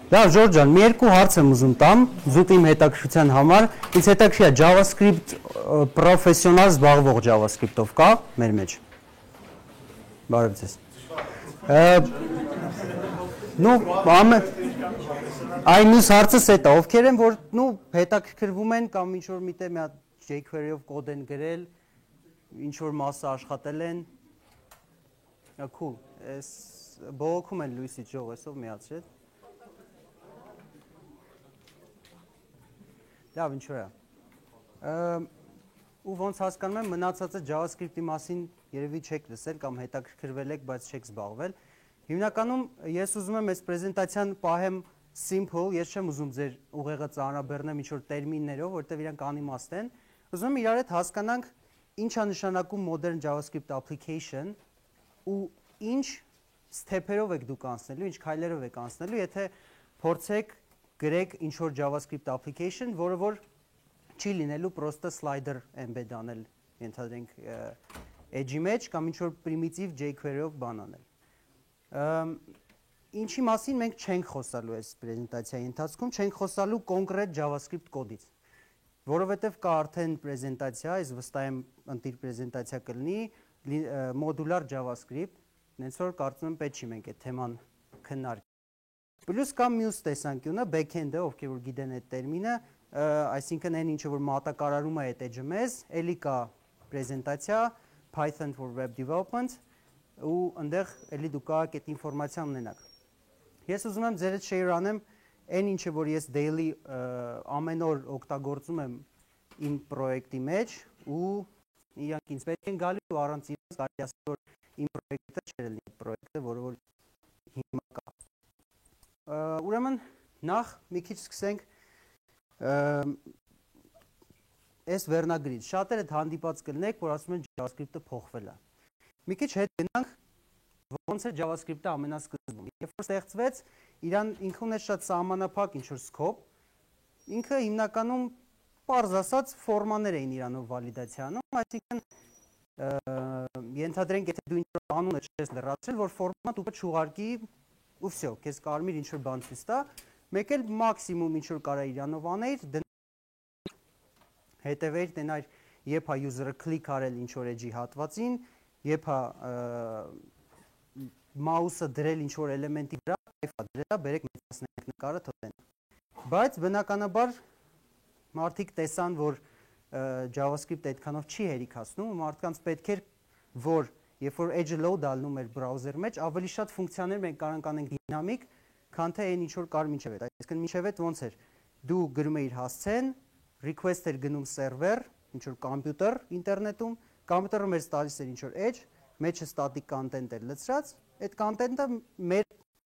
Լավ Ժորժ ջան, մի երկու հարց եմ ուզում տամ, զուտ իմ հետաքրքրության համար։ Ինձ հետաքրքիր է JavaScript պրոֆեսիոնալ զբաղվող JavaScript-ով կա մեր մեջ։ Բարև ձեզ։ Ну, այն մյուս հարցս է դա, ովքեր են, որ հետաքրքրվում են կամ ինչ որ միտեղ մի հատ jQuery-ով կոդ են գրել, ինչ որ մասը աշխատել են։ Cool, ես բողոքում են լույսի ջող, այսով միացրեք։ Լավ, ինչ որ է։ Ու ոնց հասկանում եմ, մնացածը JavaScript-ի մասին երևի չեք լսել կամ հետաքրքրվել եք, բայց չեք զբաղվել։ Հիմնականում ես ուզում եմ այս պրեզենտացիան պահեմ simple, ես չեմ ուզում ձեր ուղեղը ծանրաբեռնեմ ինչ որ տերմիններով, որտեղ իրանք անիմաստ են։ Ուզում եմ իրար հետ հասկանանք ինչ է նշանակում modern JavaScript application ու ինչ step-երով եք դուք անցնելու, ինչ քայլերով եք անցնելու, եթե փորձեք գրեք ինչ որ JavaScript application, որը որ չի լինելու պրոստը slider embed անել, ենթադրենք edge-ի մեջ կամ ինչ որ primitive jQuery-ով բան անել։ Ինչի մասին մենք չենք խոսալու այս պրեզենտացիայի ընթացքում, չենք խոսալու կոնկրետ JavaScript կոդից, որովհետև կա արդեն պրեզենտացիա, այս վստահ եմ ընտիր պրեզենտացիա կլինի, modular JavaScript, նենց որ կարծում եմ պետք չի մենք այդ թեման քննարկենք։ Պլյուս կա մյուս տեսանկյունը, back-end-ը, ովքեր որ գիտեն այդ տերմինը, այսինքն այն ինչը որ մատակարարում է այդ edge-ը մեզ, էլի կա պրեզենտացիա Python for Web Development ու այնտեղ էլի դուք կարաք այդ ինֆորմացիան ունենաք։ Ես ուզում եմ ձեր հետ share անեմ այն ինչը որ ես daily ամեն օր օգտագործում եմ իմ պրոյեկտի մեջ ու իրանք ինձ պետք են գալու ու առանց իրենց կարելի ասել որ իմ պրոյեկտը չէր լինի պրոյեկտը, որը որ հիմա կա։ Ուրեմն նախ մի քիչ սկսենք այս վերնագրից։ Շատերը հանդիպած կլինեք, որ ասում են JavaScript-ը փոխվել է։ Մի քիչ հետ գնանք ոնց է JavaScript-ը ամենասկզբում։ Երբ որ ստեղծվեց, իրան ինքը ուներ շատ սահմանափակ ինչ որ scope, ինքը հիմնականում պարզ ասած ֆորմաներ էին իրանով վալիդացիա անում, այսինքն ենթադրենք եթե դու ինչ որ անուն ես լրացրել, որ ֆորմատ ու չուղարկի ու վсё, քեզ կարմիր ինչ որ բան ցույց տա, մեկ էլ մաքսիմում ինչ որ կարա իրանով անել, հետևեր տենար երբ հա user-ը click արել ինչ որ edge-ի հատվածին, երբ հա mouse-ը դրել ինչ որ էլեմենտի վրա, այդա դրելա, բերեք մեծացնենք նկարը թողեն։ Բայց բնականաբար մարդիկ տեսան, որ JavaScript այդքանով չի հերիքացնում, ու մարդկանց պետք էր, որ երբ որ edge-ը load ալնում էր browser մեջ, ավելի շատ ֆունկցիաներ մենք կարող անենք դինամիկ, քան թե այն ինչ որ կար մինչև այդ։ Այսինքն մինչև այդ ոնց էր։ Դու գրում էիր հասցեն, request էր գնում server, ինչ որ computer ինտերնետում, computer-ը մեզ տալիս էր ինչ որ edge, մեջը static content էր լցրած, այդ content-ը մեր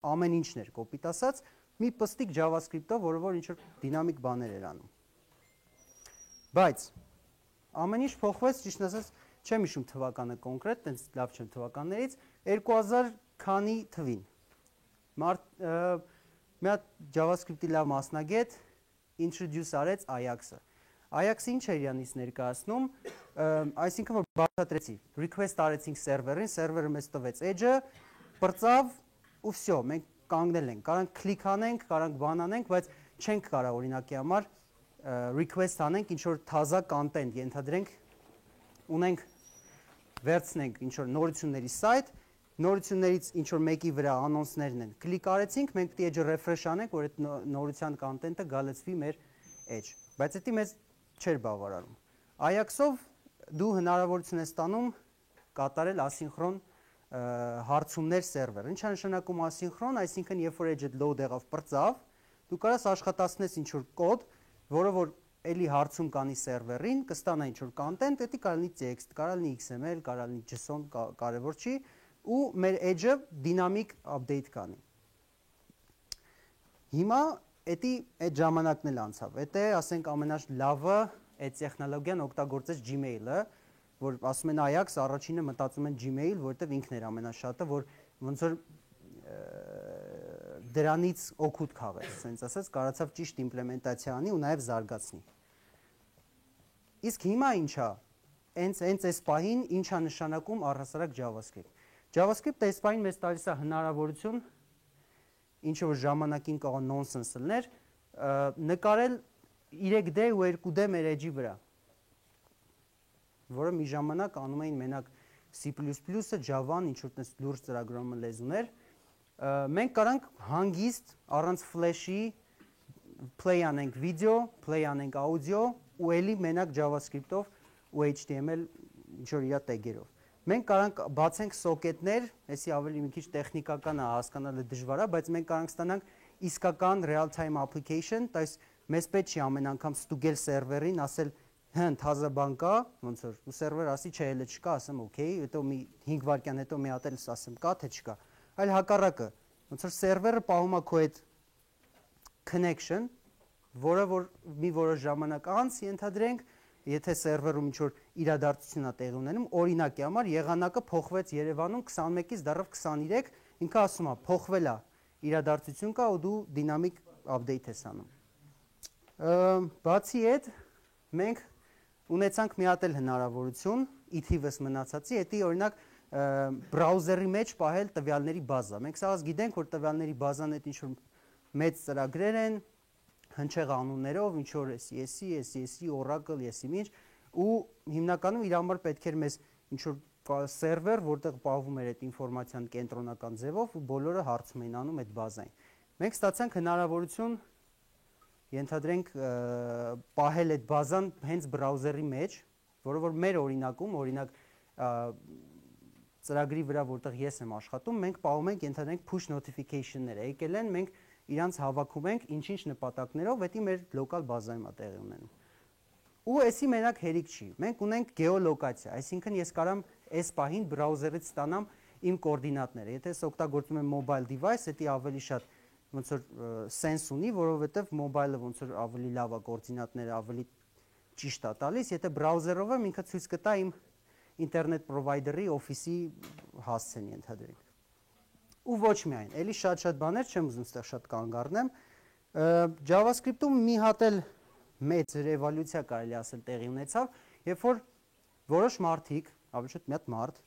ամեն ինչն էր, կոպիտ ասած, մի պստիկ JavaScript-ով, որը որ ինչ որ դինամիկ բաներ էր անում։ Բայց ամեն ինչ փոխվեց, ճիշտ ասած, չեմ հիշում թվականը կոնկրետ, տենց լավ չեմ թվականներից, 2000 քանի թվին։ Մի հատ JavaScript-ի լավ մասնագետ introduce արեց Ajax-ը։ Ajax-ը ինչ էր իրանից ներկայացնում, այսինքն որ բացատրեցի, request արեցինք server-ին, server-ը մեզ տվեց edge-ը, բրծավ ու վсё, մենք կանգնել ենք, կարանք click անենք, կարանք բան անենք, բայց չենք կարող օրինակի համար request անենք ինչ որ թազա content, ենթադրենք ունենք վերցնենք ինչ որ նորությունների site, նորություններից ինչ որ մեկի վրա անոնսներն են, click արեցինք, մենք պետք է edge-ը refresh անենք, որ այդ նորության content-ը գալեցվի մեր edge, բայց դա մեզ չէր բավարարում։ Ajax-ով դու հնարավորություն ես ստանում կատարել ասինխրոն հարցումներ server։ Ինչ է նշանակում ասինխրոն, այսինքն երբ որ edge-ը load եղավ բրծավ, դու կարաս աշխատացնես ինչ որ կոդ, որը որ էլի հարցում կանի server-ին, կստանա ինչ որ content, դա կարող լինի text, կարող լինի XML, կարող լինի JSON, կարևոր չի, ու մեր edge-ը դինամիկ update կանի։ Հիմա էդի այդ ժամանակն էլ անցավ։ Էդ է, ասենք ամենալավը այդ տեխնոլոգիան օգտագործեց Gmail-ը, որ ասում են Ajax, առաջինը մտածում են Gmail, որովհետև ինքն էր ամենաշատը, որ ոնց որ դրանից օգուտ քաղեց, ասենց ասած, կարացավ ճիշտ իմպլեմենտացիա անի ու նաև զարգացնի։ Իսկ հիմա ինչա։ Հենց այս պահին ինչա նշանակում առհասարակ JavaScript։ JavaScript-ը այս պահին մեզ տալիս է հնարավորություն ինչ որ ժամանակին կարող նոնսենս լներ, նկարել 3D ու 2D մեր edge-ի վրա, որը մի ժամանակ անում էին մենակ C++-ը, Java-ն, ինչ որ տես լուրջ ծրագրավորման լեզուներ, մենք կարանք հանգիստ առանց flash-ի play անենք վիդեո, play անենք audio ու էլի մենակ JavaScript-ով ու HTML ինչ որ իր տեգերով։ Մենք կարանք բացենք սոկետներ, այսի ավելի մի քիչ տեխնիկական է, հասկանալը դժվար է, բայց մենք կարանք ստանանք իսկական real time application, տես մեզ պետք չի ամեն անգամ ստուգել սերվերին, ասել թազա բան կա, ոնց որ ու սերվերը ասի չէ, էլը չկա, ասեմ օքեյ, հետո մի 5 վայրկյան հետո մի հատ էլ ասեմ կա թե չկա։ Այլ հակառակը, ոնց որ սերվերը պահում է քո այդ connection, որը որ մի որոշ ժամանակ անց ենթադրենք, եթե սերվերում ինչ որ իրադարձություն է տեղի ունենում, օրինակի համար եղանակը փոխվեց Երևանում 21-ից դեռև 23, ինքը ասում է փոխվել է իրադարձություն կա ու դու դինամիկ update ես անում։ Բացի այդ, մենք ունեցանք մի հատ էլ հնարավորություն, ի թիվս մնացածի, հետի օրինակ բրաուզերի մեջ պահել տվյալների բազա։ Մենք սաղ գիտենք, որ տվյալների բազան այդ ինչ որ մեծ ծրագրեր են, հնչեղ անուններով, ինչ որ SES, Oracle, եսիմինչ, ու հիմնականում իր համար պետք էր մեզ ինչ որ սերվեր, որտեղ պահվում էր այդ ինֆորմացիան կենտրոնական ձևով ու բոլորը հարցում էին անում այդ բազային։ Մենք ստացանք հնարավորություն ենթադրենք պահել այդ բազան հենց բրաուզերի մեջ, որը որ մեր օրինակում, օրինակ ծրագրի վրա, որտեղ ես եմ աշխատում, մենք պահում ենք ենթադրենք push notification-ները, եկել են, մենք իրանց հավաքում ենք ինչ-ինչ նպատակներով, դա մեր լոկալ բազայում է տեղի ունենում։ Ու էսի մենակ հերիք չի, մենք ունենք գեոլոկացիա, այսինքն ես կարամ այս պահին բրաուզերից ստանամ իմ կոորդինատները, եթե ես օգտագործում եմ mobile device, դա ավելի շատ ոնց որ sense ունի, որովհետև mobile-ը ոնց որ ավելի լավ է կոորդինատները ավելի ճիշտ է տալիս, եթե բրաուզերով եմ ինքը ցույց կտա իմ ինտերնետ պրովայդերի օֆիսի հասցեն ենթադրենք։ Ու ոչ միայն, էլի շատ բաներ չեմ ուզում ստեղ շատ կանգ առնեմ։ JavaScript-ում մի հատ էլ մեծ ռևոլյուցիա կարելի ասել տեղի ունեցավ, երբ որ որոշ մարդիկ, ավելի շատ մի հատ մարդ,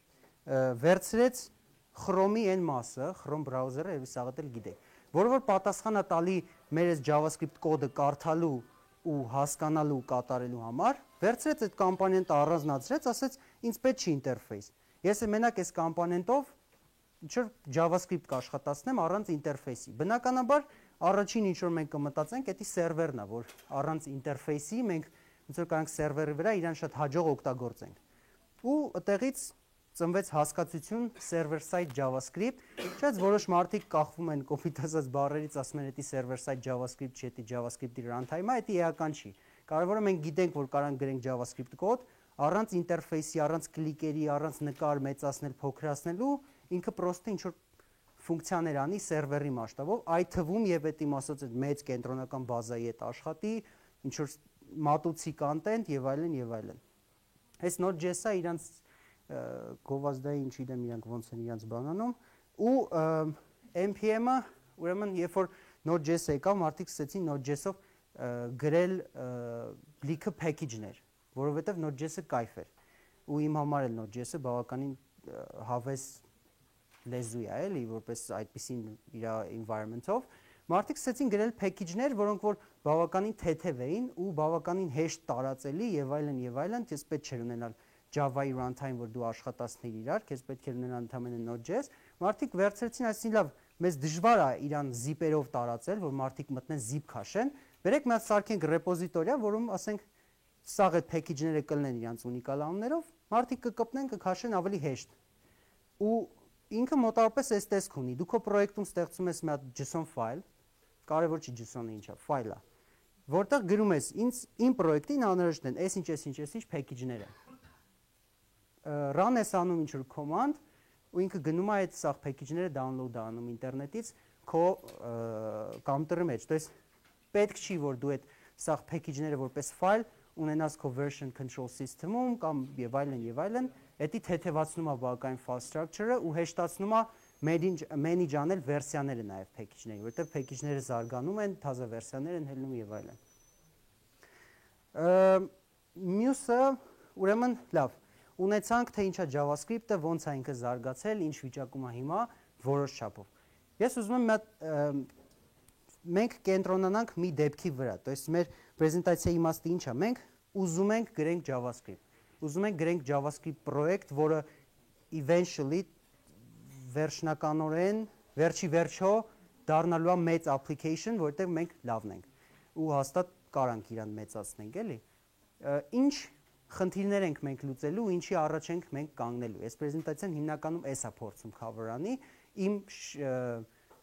վերցրեց Chrome-ի այն մասը, Chrome բրաուզերը, եւ սա էլ գիտեք, որը որ պատասխան է տալի մեր այս JavaScript կոդը կարդալու ու հասկանալու ու կատարելու համար, վերցրեց այդ կոմպոնենտը առանձնացրեց, ասեց ինձ պետք չի ինտերֆեյս։ Ես մենակ այս կոմպոնենտով ինչ որ JavaScript կաշխատացնեմ առանց ինտերֆեյսի։ Բնականաբար առաջին ինչ որ մենք կմտածենք, դա սերվերն է, որ առանց ինտերֆեյսի մենք ոնց որ կարանք սերվերի վրա իրան շատ հաջող օգտագործենք։ Ու այդտեղից ծնվեց հասկացություն server-side JavaScript, չէ՞ որոշ մարդիկ կախվում են կոպիտ ասած բառերից, ասում են դա server-side JavaScript չի, դա JavaScript-ի runtime-ը, դա էական չի։ Կարևորը մենք գիտենք, որ կարանք գրենք JavaScript կոդ առանց ինտերֆեյսի, առանց կլիկերի, առանց նկար մեծացնել, փոքրացնելու, ինքը պրոստը ինչ որ ֆունկցիաներ անի սերվերի մասշտաբով, այդ թվում եւ այդ իմ ասած այդ մեծ կենտրոնական բազայի հետ աշխատի, ինչ որ մատուցի կոնտենտ եւ այլն եւ այլն։ Այս Node.js-ը իրանց գովազդայի ինչ իրեմ իրանք ոնց են իրանց բանանում ու npm-ը ուրեմն երբ որ Node.js-ը եկավ, մարդիկ սկսեցին Node.js-ով գրել լիքը package-ներ, որովհետեւ Node.js-ը կայֆ էր։ Ու իմ համար էլ Node.js-ը բավականին հավես լեզու է, էլի, որպես այդպիսի իր environment-ով, մարդիկ սկսեցին գրել package-ներ, որոնք որ բավականին թեթև էին ու բավականին հեշտ տարածելի եւ այլն, քեզ պետք չէր ունենալ Java-ի runtime, որ դու աշխատացնեիր իրար, քեզ պետք էր ունենալ ընդհանրապես Node.js, մարդիկ վերցրեցին, այսինքն լավ, մեզ դժվար է իրան zip-երով տարածել, որ մարդիկ մտնեն zip քաշեն, բերեք մի հատ սարքենք ռեպոզիտորիա, որում ասենք սաղ այդ package-ները կլինեն իրանց ունիկալ անուններով, մարդիկ կկպնեն, կքաշեն ավելի հեշտ։ Ու ինքը մոտավորապես այս տեսք ունի։ Դու քո պրոյեկտում ստեղծում ես մի հատ JSON ֆայլ, կարևոր չի JSON-ը ինչա, ֆայլ է, որտեղ գրում ես իմ պրոյեկտին անհրաժեշտ են այս ինչ package-ները։ Run ես անում ինչ-որ command, ու ինքը գնում է այդ սաղ package-ները download անում ինտերնետից քո կոմպյուտերի մեջ։ То есть պետք չի որ դու այդ սաղ package-ները որպես ֆայլ ունենաս քո version control system-ում կամ եւ այլն, դա թեթևացնում է բավականին file structure-ը ու հեշտացնում է manage անել վերսիաները նաեւ package-ների, որովհետեւ package-ները զարգանում են, թազա վերսիաներ են հելնում եւ այլն։ Մյուսը ուրեմն լավ, ունեցանք թե ինչա JavaScript-ը, ոնց է ինքը զարգացել, ինչ վիճակում է հիմա, որոշ չափով։ Ես ուզում եմ մենք կենտրոնանանք մի դեպքի վրա, то есть մեր պրեզենտացիայի իմաստը ինչ է, մենք ուզում ենք գրենք JavaScript, ուզում ենք գրենք JavaScript պրոյեկտ, որը eventually վերջնականորեն, վերջի վերջո դառնալու է մեծ application, որտեղ մենք լավն ենք ու հաստատ կարանք իրան մեծացնենք, էլի։ Ինչ խնդիրներ ենք մենք լուծելու, ինչի առաջ ենք մենք կանգնելու։ Այս պրեզենտացիան հիմնականում էս է փորձում cover անի,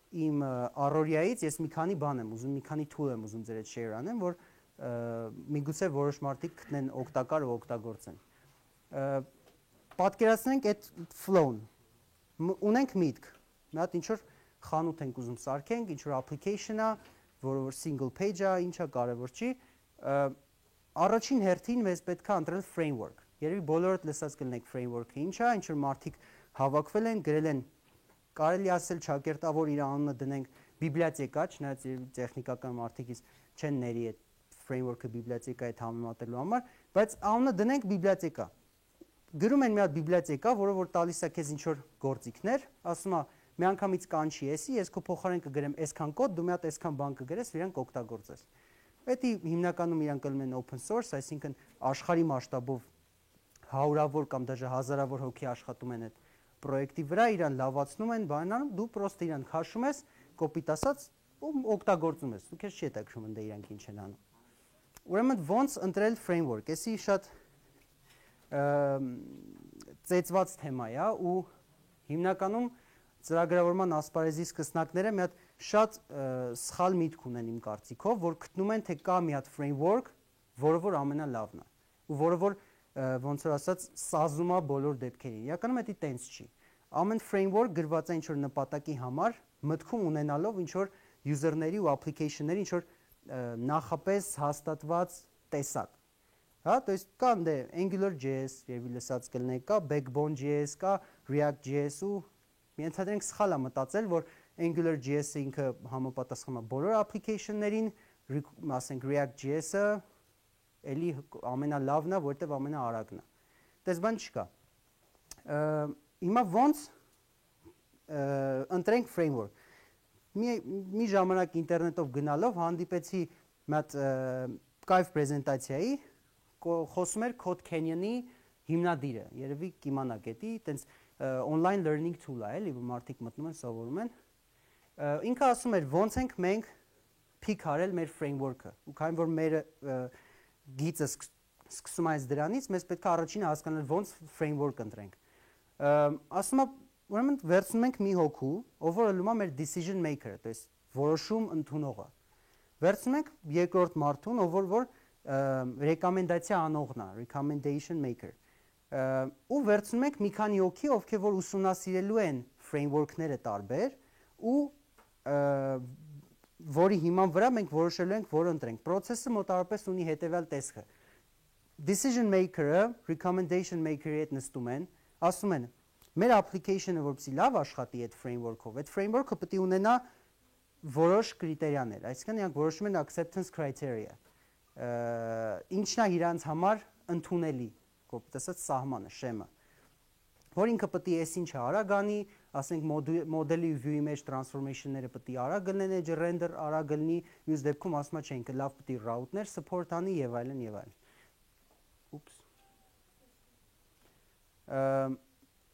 իմ առօրյայից ես մի քանի բան եմ ուզում, մի քանի tool եմ ուզում ձեր հետ share անեմ, որ միգուցե որոշ մարդիկ գտնեն օգտակար ու օգտագործեն։ Պատկերացնենք այդ flow-ն։ Ունենք միտք, մի հատ ինչ-որ խանութ ենք ուզում սարքենք, ինչ-որ application-ա, որը որ single page է, ինչա կարևոր չի։ Առաջին հերթին մեզ պետք է ընտրել framework։ Երևի բոլորդ լսած կլինեք framework-ը ինչ է, ինչ-որ մարդիկ հավաքվել են, գրել են, կարելի ասել ճակերտավոր իր անունը դնենք բիբլիոթեկա, չնայած տեխնիկական մարդիկից չեն ների այդ framework-ը բիբլիոթեկայի հետ համեմատելու համար, բայց անունը դնենք բիբլիոթեկա։ Գրում են մի հատ բիբլիոթեկա, որը որ տալիս է քեզ ինչ-որ գործիքներ, ասում է միանգամից կանչի էսի, ես քո փոխարեն կգրեմ այսքան կոդ, դու մի հատ այսքան բան կգրես, իրանք օգտագործես։ Պետք է հիմնականում իրանք կլինեն են open source, այսինքն աշխարհի մասշտաբով հարյուրավոր կամ դաժե հազարավոր հոգի աշխատում են այդ պրոյեկտի վրա, իրան լավացնում են, բանանում, դու պրոստը իրան քաշում ես, կոպիտ ասած, ու օգտագործում ես։ Դու քեզ չի հետաքրում ընդ իրանք ինչ են անում։ Ուրեմն ոնց ընտրել framework, էսի շատ ծեծված թեմա է ու հիմնականում ծրագրավորման ասպարեզի սկսնակները մի հատ շատ սխալ միտք ունեն իմ կարծիքով, որ գտնում են թե կա մի հատ framework, որը որ ամենալավն է ու որը որ ոնց որ ասած սազում է բոլոր դեպքերին։ Իրականում դա տենց չի։ Ամեն framework գրված է ինչ որ նպատակի համար, մտքում ունենալով ինչ որ user-ների ու application-ների ինչ որ նախապես հաստատված տեսակ։ Հա, то есть կա դե Angular.js, երևի լսած կլինեք, կա Backbone.js, կա React.js ու ենթադրենք սխալ է մտածել, որ Angular.js-ը ինքը համապատասխանում է բոլոր application-ներին, ասենք React.js-ը էլի ամենալավն է, որտեվ ամենաարագն է։ Դες բան չկա։ Հիմա ոնց ընտրենք framework։ Մի ժամանակ ինտերնետով գնալով հանդիպեցի մի հատ կայֆ պրեզենտացիայի, խոսում էր Code Canyon-ի հիմնադիրը, երևի կիմանաք էդի, տենց online learning tool է, էլի, որ մարդիկ մտնում են, սովորում են։ Ինքը ասում էր, ոնց ենք մենք pick արել մեր framework-ը, ու քանի որ մեր գիծը սկսում է այս դրանից, մեզ պետք է առաջինը հասկանալ ոնց framework ընտրենք։ Ասում է, ուրեմն վերցնում ենք մի հոգու, ով որ ըլում է մեր decision maker-ը, то есть որոշում ընդունողը։ Վերցնում ենք երկրորդ մարդուն, ով որ ռեկոմենդացիա անողն է, recommendation maker։ Ու վերցնում ենք մի քանի հոգի, ովքեր որ ուսումնասիրելու են framework-ները տարբեր ու որի հիման վրա մենք որոշելու ենք, որ ընտրենք։ Process-ը մոտավորապես ունի հետևյալ տեսքը։ Decision maker-ը, recommendation maker-ի հետ նստում են, ասում են, մեր application-ը որպեսզի լավ աշխատի այդ framework-ով, այդ framework-ը պետք է ունենա որոշ կրիտերիաներ, այսինքն իրանք որոշում են acceptance criteria։ Ինչն է իրանց համար ընդունելի, կոպիտ ասած սահմանը, շեմը, որ ինքը պետք է այսինչ արագ անի, ասենք մոդելի ու view-ի մեջ transformation-ները պետք է արագ լինեն, edge render արագ լինի, մյուս դեպքում ասում է չէ, ինքը լավ պետք է route-ներ support անի եւ այլն եւ այլն։ Ուպս։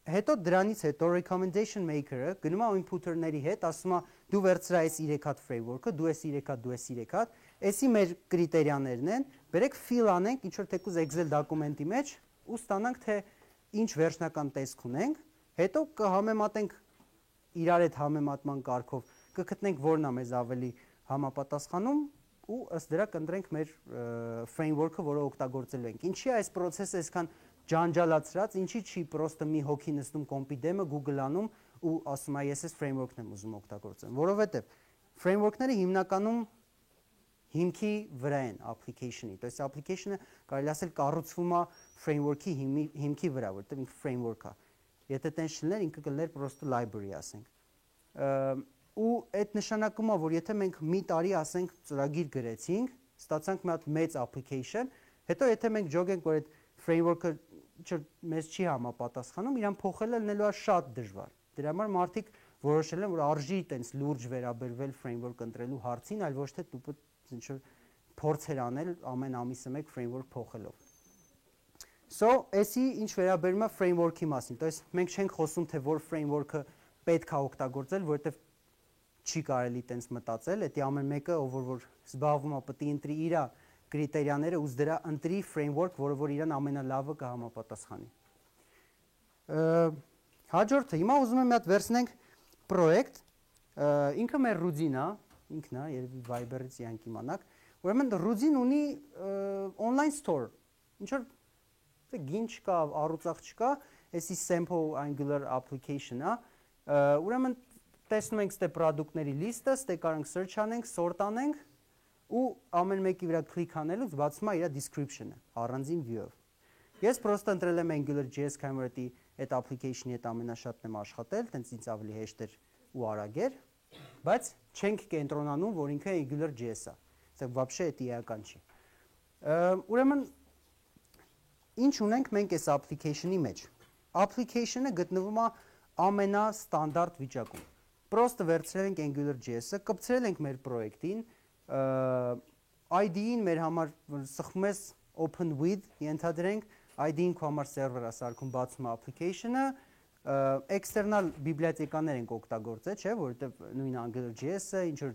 Հետո դրանից հետո recommendation maker-ը գնում է input-երների հետ, ասում է դու վերցրա այս 3 հատ framework-ը, դու այս 3 հատ, դու այս 3 հատ, էսի մեր կրիտերիաներն են, բերեք fill անենք, ինչ որ թեկուզ Excel դոկումենտի մեջ ու ստանանք թե ինչ վերջնական տեսք ունենք, հետո կհամեմատենք իրար այդ համեմատման կարգով, կգտնենք որն է մեզ ավելի համապատասխանում ու ըստ դրա կընտրենք մեր framework-ը, որը օգտագործելու ենք։ Ինչի է այս process-ը այսքան ջանջալացրած, ինչի չի պրոստը մի հոգի նստում կոմպի դեմը Google անում ու ասում է ես այս framework-ն եմ ուզում օգտագործեմ, որովհետև framework-ները հիմնականում հիմքի վրա են application-ի, то есть application-ը կարելի ասել կառուցվում է framework-ի հիմքի վրա, որտեղ ինքը framework է։ Եթե տենց չլիներ, ինքը կլիներ պրոստը library, ասենք։ Ու այդ նշանակում է, որ եթե մենք մի տարի ասենք ծրագիր գրեցինք, ստացանք մի հատ մեծ application, հետո եթե մենք ջոգենք, որ այդ framework-ը մեզ չի համապատասխանում, իրան փոխելը լինելու է շատ դժվար։ Դրա համար մարդիկ որոշել եմ, որ արժի տենց լուրջ վերաբերվել framework ընտրելու հարցին, այլ ոչ թե տուպը ինչ-որ փորձեր անել ամեն ամիսը մեկ framework փոխելով։ So, էսի ինչ վերաբերում է framework-ի մասին, то есть մենք չենք խոսում, թե որ framework-ը պետք է օգտագործել, որովհետև չի կարելի տենց մտածել, դա ամեն մեկը, ով որ զբաղվում է, պետք է ընտրի իր կրիտերիաները ու դրա ընտրի framework, որը որ իրան ամենալավը կհամապատասխանի։ Հաջորդը, հիմա ուզում եմ մի հատ վերցնենք project, ինքը մեր Rudin է, ինքն է, երևի Viber-ից իրանք իմանաք, ուրեմն Rudin ունի online store, ինչ որ գին չկա, առուծախ չկա, էսի sample angular application է, ուրեմն տեսնում ենք ստե պրոդուկտների լիստը, ստե կարանք search անենք, sort անենք ու ամեն մեկի վրա click անելուց բացում է իր description-ը, առանձին view-ով։ Ես պրոստը ընտրել եմ AngularJS, քանի որ այդ application-ի հետ ամենաշատն եմ աշխատել, տենց ինձ ավելի հեշտ էր ու արագ էր, բայց չենք կենտրոնանում, որ ինքը AngularJS է, դա вообще դա էական չի։ Ուրեմն ինչ ունենք մենք այս application-ի մեջ։ Application-ը գտնվում է ամենաստանդարտ վիճակում։ Պրոստը վերցրել ենք AngularJS-ը, կպցրել ենք մեր պրոյեկտին, ID-ին մեր համար սխում ես open with, ենթադրենք, ID-ին քո համար server-ը սարքում բացում է application-ը, external բիբլիոթեկաներ ենք օգտագործել, չէ, որովհետև նույն AngularJS-ը, ինչ որ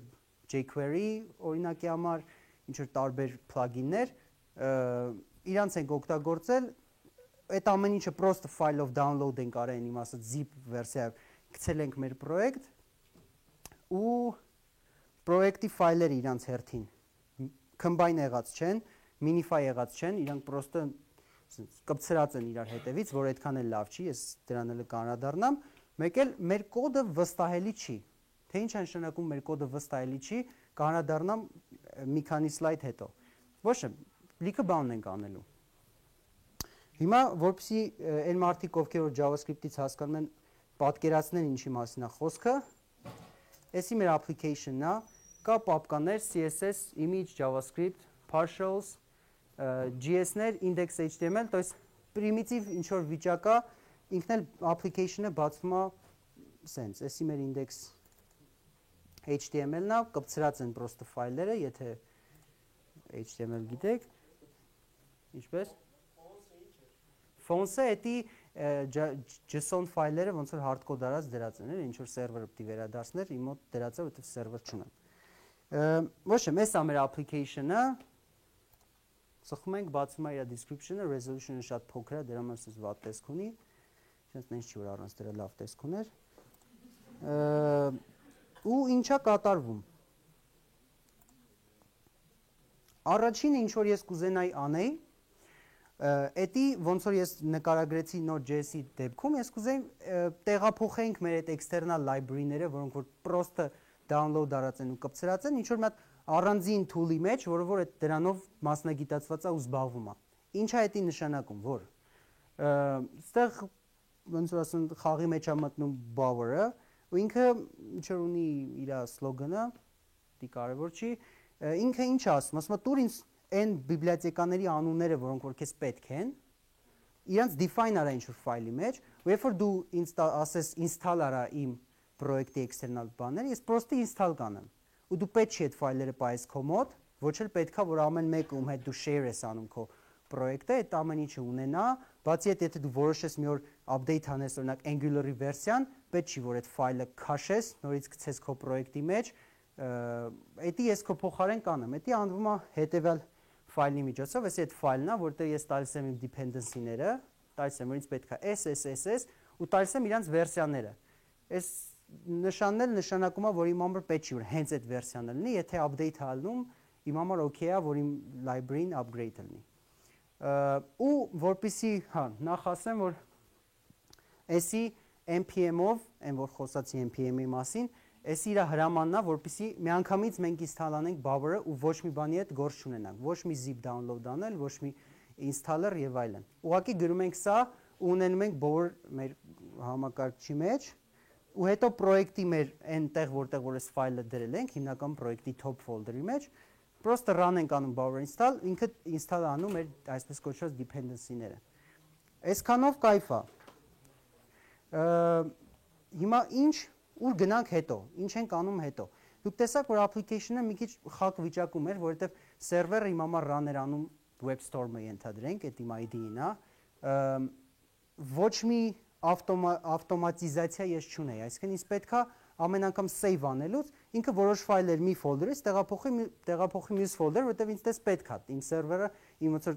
jQuery օրինակի համար, ինչ որ տարբեր plugin-ներ, իրանց ենք օգտագործել, այդ ամեն ինչը պրոստը file-ով download ենք արել, իմ ասած zip վերսիայով գցել ենք մեր պրոյեկտ ու պրոյեկտի ֆայլերը իրանց հերթին combine եղած չեն, minify եղած չեն, իրանք պրոստը կպցրած են իրար հետևից, որ այդքան էլ լավ չի, ես դրան էլ կանրադառնամ, մեկ էլ մեր կոդը վստահելի չի։ Թե ինչ է նշանակում մեր կոդը վստահելի չի, կանրադառնամ մի քանի սլայդ հետո։ Ոչ է, լիքը բան ենք անելու։ Հիմա որպեսզի այն մարդիկ, ովքեր որ JavaScript-ից հասկանում են, պատկերացնեն ինչի մասին է խոսքը, էսի մեր application-ն է, կա պապկաներ CSS, image, JavaScript, partials, JS-ներ, index.html, то есть primitive ինչ-որ վիճակա, ինքն էլ application-ը բացվում է sense, էսի մեր index.html-ն է, կպցրած են պրոստը ֆայլերը, եթե HTML գիտեք, ինչպես? Fonts-ը էդի JSON ֆայլերը ոնց որ hardcode արած դրած են, ինչ որ server-ը պետք է վերադարձներ, իմ մոտ դրած է, որովհետև server չունեմ։ Ոչ է, մեզ է մեր application-ը, սխում ենք, բացում է իր description-ը, resolution-ը շատ փոքր է, դրա համար ասես վատ տեսք ունի, չենց նենց չի որ առանց դրա լավ տեսք ուներ։ Ու ինչա կատարվում։ Առաջինը ինչ որ ես կուզենայի անեի, Էդի ոնց որ ես նկարագրեցի Node.js-ի դեպքում, ես կուզեի տեղափոխենք մեր այդ external library-ները, որոնք որ պրոստը download արած են ու կպցրած են, ինչ որ մի հատ առանձին tool-ի մեջ, որը որ այդ դրանով մասնագիտացված է ու զբաղվում է։ Ինչ է դա նշանակում, որ այստեղ ոնց որ ասեն խաղի մեջ է մտնում Bower-ը, ու ինքը ինչ որ ունի իր սլոգանը, դա կարևոր չի, ինքը ինչ է ասում, ասում է տուր ինձ այն բիբլիոթեկաների անունները, որոնք որ քեզ պետք են, իրանց define արա ինչ-որ ֆայլի մեջ, ու երբ որ դու ասես install արա իմ պրոյեկտի external բաները, ես պրոստը install կանեմ։ Ու դու պետք չի այդ ֆայլերը պայես քո մոտ, ոչ էլ պետքա որ ամեն մեկը ում հետ դու share ես անում քո պրոյեկտը, այդ ամեն ինչը ունենա, բացի այդ եթե դու որոշես մի օր update անես օրինակ Angular-ի վերսիան, պետք չի որ այդ ֆայլը քաշես, նորից գցես քո պրոյեկտի մեջ, դա ես քո փոխարեն կանեմ, դա անվում է հետևյալ ֆայլի միջոցով, էսի այդ ֆայլն է, որտեղ ես տալիս եմ իմ dependency-ները, տալիս եմ, որ ինձ պետք է SSSS ու տալիս եմ իրանց վերսիաները։ Այս նշանն էլ նշանակում է, որ իմ համար պետք չի որ հենց այդ վերսիան լինի, եթե update հալնում, իմ համար okay է, որ իմ library-ն upgrade լինի։ Ու որպեսզի, հա, նախ ասեմ, որ էսի npm-ով, այն որ խոսացի npm-ի մասին, Էս իր հրամանն է, որպեսզի միանգամից մենք install անենք Bower-ը ու ոչ մի բանի հետ գործ չունենանք, ոչ մի zip download անել, ոչ մի installer եւ այլն։ Ուղղակի գրում ենք սա ու ունենում ենք Bower մեր համակարգչի մեջ ու հետո պրոյեկտի մեր այնտեղ որտեղ որ այս ֆայլը դրել ենք, հիմնական պրոյեկտի top folder-ի մեջ, պրոստը run ենք անում Bower install, ինքը install անում մեր այսպես կոչված dependency-ները։ Այսքանով կայֆ է։ Հիմա ինչ ուր գնանք հետո, ինչ ենք անում հետո։ Դուք տեսաք, որ application-ը մի քիչ խակ վիճակում էր, որովհետև սերվերը իմ համար run էր անում web storm-ը ենթադրենք, այդ իմ ID-ն է, ոչ մի ավտոմատիզացիա ես չունեի, այսինքն ինձ պետքա ամեն անգամ save անելուց ինքը որոշ ֆայլեր մի ֆոլդերից տեղափոխի մյուս ֆոլդեր, որովհետև ինձ դες պետք է, իմ սերվերը իմ ոնց որ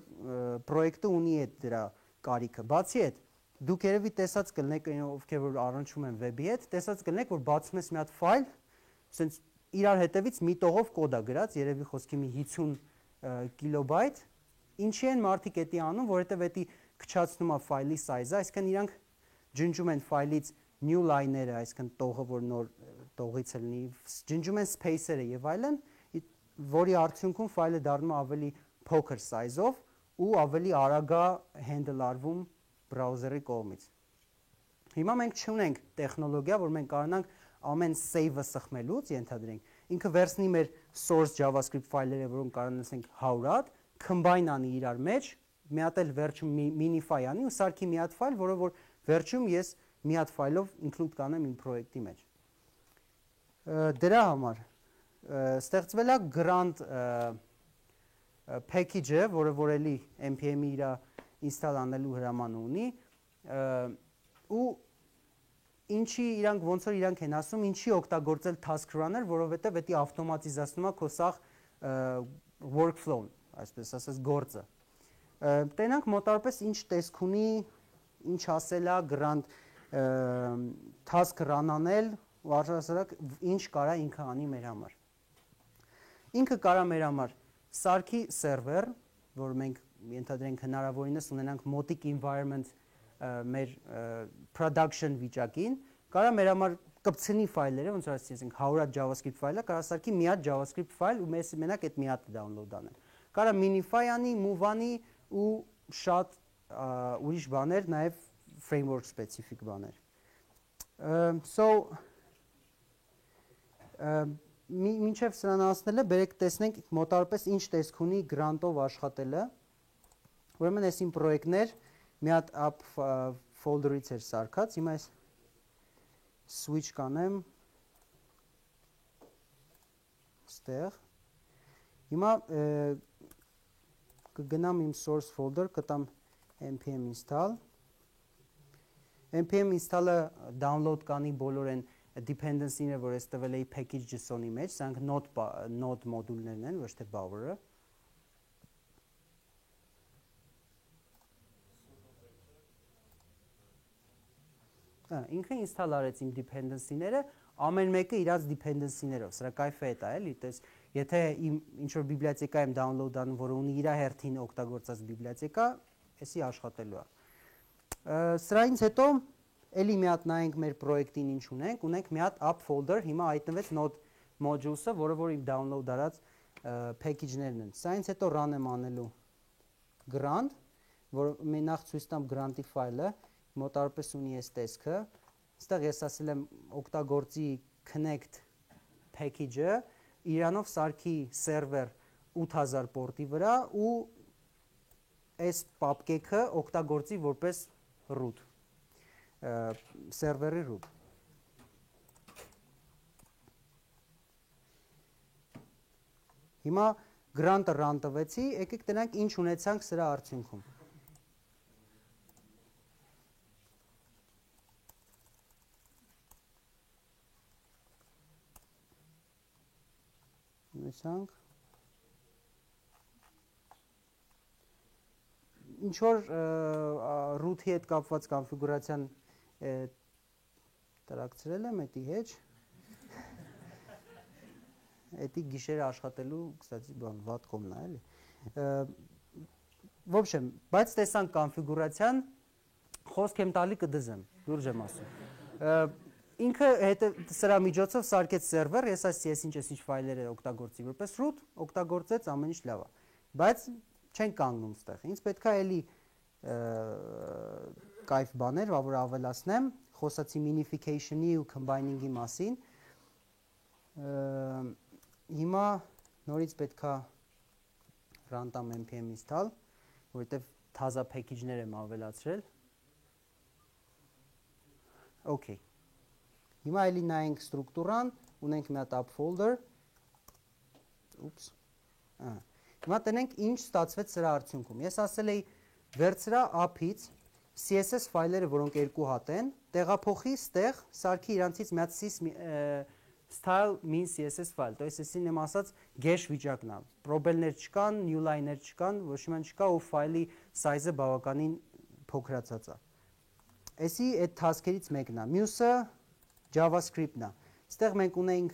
պրոյեկտը ունի այդ դրա կարիքը։ Բացի այդ, դուք երևի տեսած կլինեք, ովքեր որ առնչվում են վեբի հետ, տեսած կլինեք, որ բացում ես մի հատ ֆայլ, ասենց իրար հետևից մի տողով կոդ է գրած, երևի խոսքի մի 50 կիլոբայթ, ինչի են մարդիկ էդի անում, որովհետև էդի քչացնում է ֆայլի size-ը, այսինքն իրանք ջնջում են ֆայլից new line-երը, այսինքն տողը, որ նոր տողից լինի, ջնջում են space-երը եւ այլն, որի արդյունքում ֆայլը դառնում է ավելի փոքր size-ով ու ավելի արագ է handle արվում բրաուզերի կողմից։ Հիմա մենք չունենք տեխնոլոգիա, որ մենք կարողանանք ամեն save-ը սխմելուց, ենթադրենք, ինքը վերցնի մեր source JavaScript ֆայլերը, որոնք կարողանանք 100 հատ, combine անի իրար մեջ, մի հատ էլ վերջում minify անի ու սարքի մի հատ ֆայլ, որը որ վերջում ես մի հատ ֆայլով include կանեմ իմ պրոյեկտի մեջ։ Դրա համար ստեղծվել է grant package-ը, որը որ էլի npm-ի իր install անելու հրաման ունի, ու ինչի իրանք ոնց որ իրանք են ասում, ինչի օգտագործել task runner, որովհետև դա ավտոմատիզացնում է քո սաղ workflow-ն, այսպես ասած գործը։ Տենանք մոտավորապես ինչ տեսք ունի, ինչ ասել է grant task run անել, ու առհասարակ ինչ կարա ինքը անի մեր համար։ Ինքը կարա մեր համար սարքի սերվեր, որ մենք ենթադրենք հնարավորինս ունենանք մոտիկ environment մեր production վիճակին, կարա մեր համար կպցնի ֆայլերը, ոնց որ ասենք 100 հատ JavaScript ֆայլը, կարա սարքի մի հատ JavaScript ֆայլ ու մենակ այդ մի հատը download անել։ Կարա minify անի, move անի ու շատ ուրիշ բաներ, նաև framework specific բաներ։ Մինչև սրան ասնելը, բերեք տեսնենք մոտավորապես ինչ տեսք ունի grant-ով աշխատելը։ Ուրեմն այս իմ պրոյեկտներ մի հատ app folder-ից էր սարքած, հիմա այս switch կանեմ ստեղ։ Հիմա կգնամ իմ source folder, կտամ npm install։ npm install-ը download կանի բոլոր այն dependency-ները, որ ես տվել էի package.json-ի մեջ, սրանք node մոդուլներն են, ոչ թե bower-ը։ Ինքը install արեց իմ dependency-ները, ամեն մեկը իրաց dependency-ներով, սրա կայֆը է դա էլի, եթե ինչ-որ բիբլիոթեկա եմ download անում, որը ունի իր հերթին օգտագործած բիբլիոթեկա, էսի աշխատելու է։ Սրանից հետո էլի մի հատ նայենք մեր պրոյեկտին ինչ ունենք մի հատ app folder, հիմա հայտնվեց node modules-ը, որը որ իմ download արած package-ներն են։ Սրանից հետո run եմ անելու grant, որ նախ ցույց տամ grant-ի ֆայլը, մոտավորապես ունի այս տեսքը, այստեղ ես ասել եմ օգտագործի connect package-ը, իրանով սարքի սերվեր 8000 պորտի վրա ու այս պապկեքը օգտագործի որպես root, սերվերի root։ Հիմա grant-ը run տվեցի, եկեք տնանք ինչ ունեցանք սրա արդյունքում։ Ունեցանք ինչ որ root-ի հետ կապված կոնֆիգուրացիան տրակցրել եմ էդի հետ։ Էդի գիշերը աշխատելու, կստացի բան, վատ կոմն է, էլի։ В общем, բայց տեսանք կոնֆիգուրացիան, խոսք եմ տալի կդզեմ, լուրջ եմ ասում։ Ինքը սրա միջոցով սարքեց սերվեր, ես այս ինչ ֆայլերը օգտագործի որպես root, օգտագործեց ամեն ինչ լավ է։ Բայց չենք կանգնում ստեղ։ Ինձ պետքա էլի կայֆ բաներ, որ ավելացնեմ, խոսացի minification-ի ու combining-ի մասին։ Հիմա նորից պետքա run-տամ npm install, որովհետև թազա package-ներ եմ ավելացրել։ Okay. Հիմա էլի նայենք ստրուկտուրան, ունենք մի հատ app folder։ Ուպս։ Հիմա տնենք ինչ ստացվեց սրա արդյունքում։ Ես ասել էի վերցրա app-ից CSS ֆայլերը, որոնք երկու հատ են, տեղափոխի ստեղ, սարքի իրանցից մի հատ style min CSS ֆայլ, то есть այսին եմ ասած gesh վիճակն է։ Պրոբելներ չկան, new line-ներ չկան, ոչ մի բան չկա ու ֆայլի size-ը բավականին փոքրացած է։ Այսի այդ task-երից մեկն է։ Մյուսը JavaScript-ն է։ Այստեղ մենք ունենք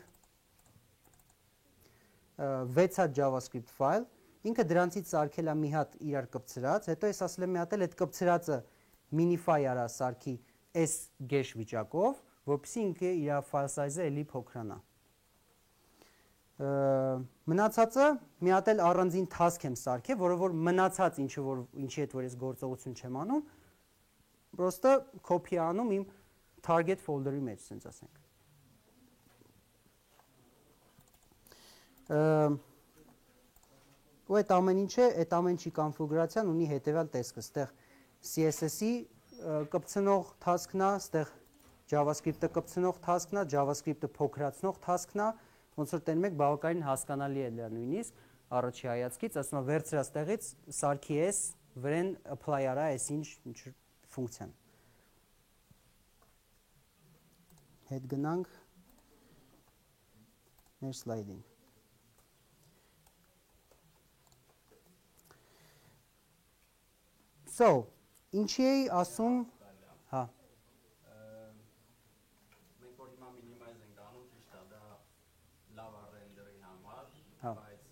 6 հատ JavaScript ֆայլ, ինքը դրանցից սարքել է մի հատ իրար կպցրած, հետո ես ասել եմ մի հատ էլ այդ կպցրածը minify արա սարքի այս gesh վիճակով, որպեսզի ինքը իր file size-ը էլի փոքրանա։ Մնացածը մի հատ էլ առանձին task եմ սարքել, որը որ մնացած ինչի հետ որ ես գործողություն չեմ անում, պրոստը copy անում իմ target folder-ի մեջ, ասենք ասենք։ Ու այդ ամեն ինչը, այդ ամեն ինչի կոնֆիգուրացիան ունի հետևյալ տեսքը, ստեղ CSS-ի կպցնող task-ն է, ստեղ JavaScript-ը կպցնող task-ն է, JavaScript-ը փոքրացնող task-ն է, ոնց որ տենում եք բավականին հասկանալի է դա նույնիսկ առաջի հայացքից, ասում եմ վերցրա ստեղից սարքի ես, վրան apply արա այս ինչ ֆունկցիան։ Հետ գնանք մեր slide-ին։ So, ինչի էի ասում, հա։ Մենք որ հիմա minimize ենք անում, ճիշտ է, դա լավ է render-ի համար, Հա։ բայց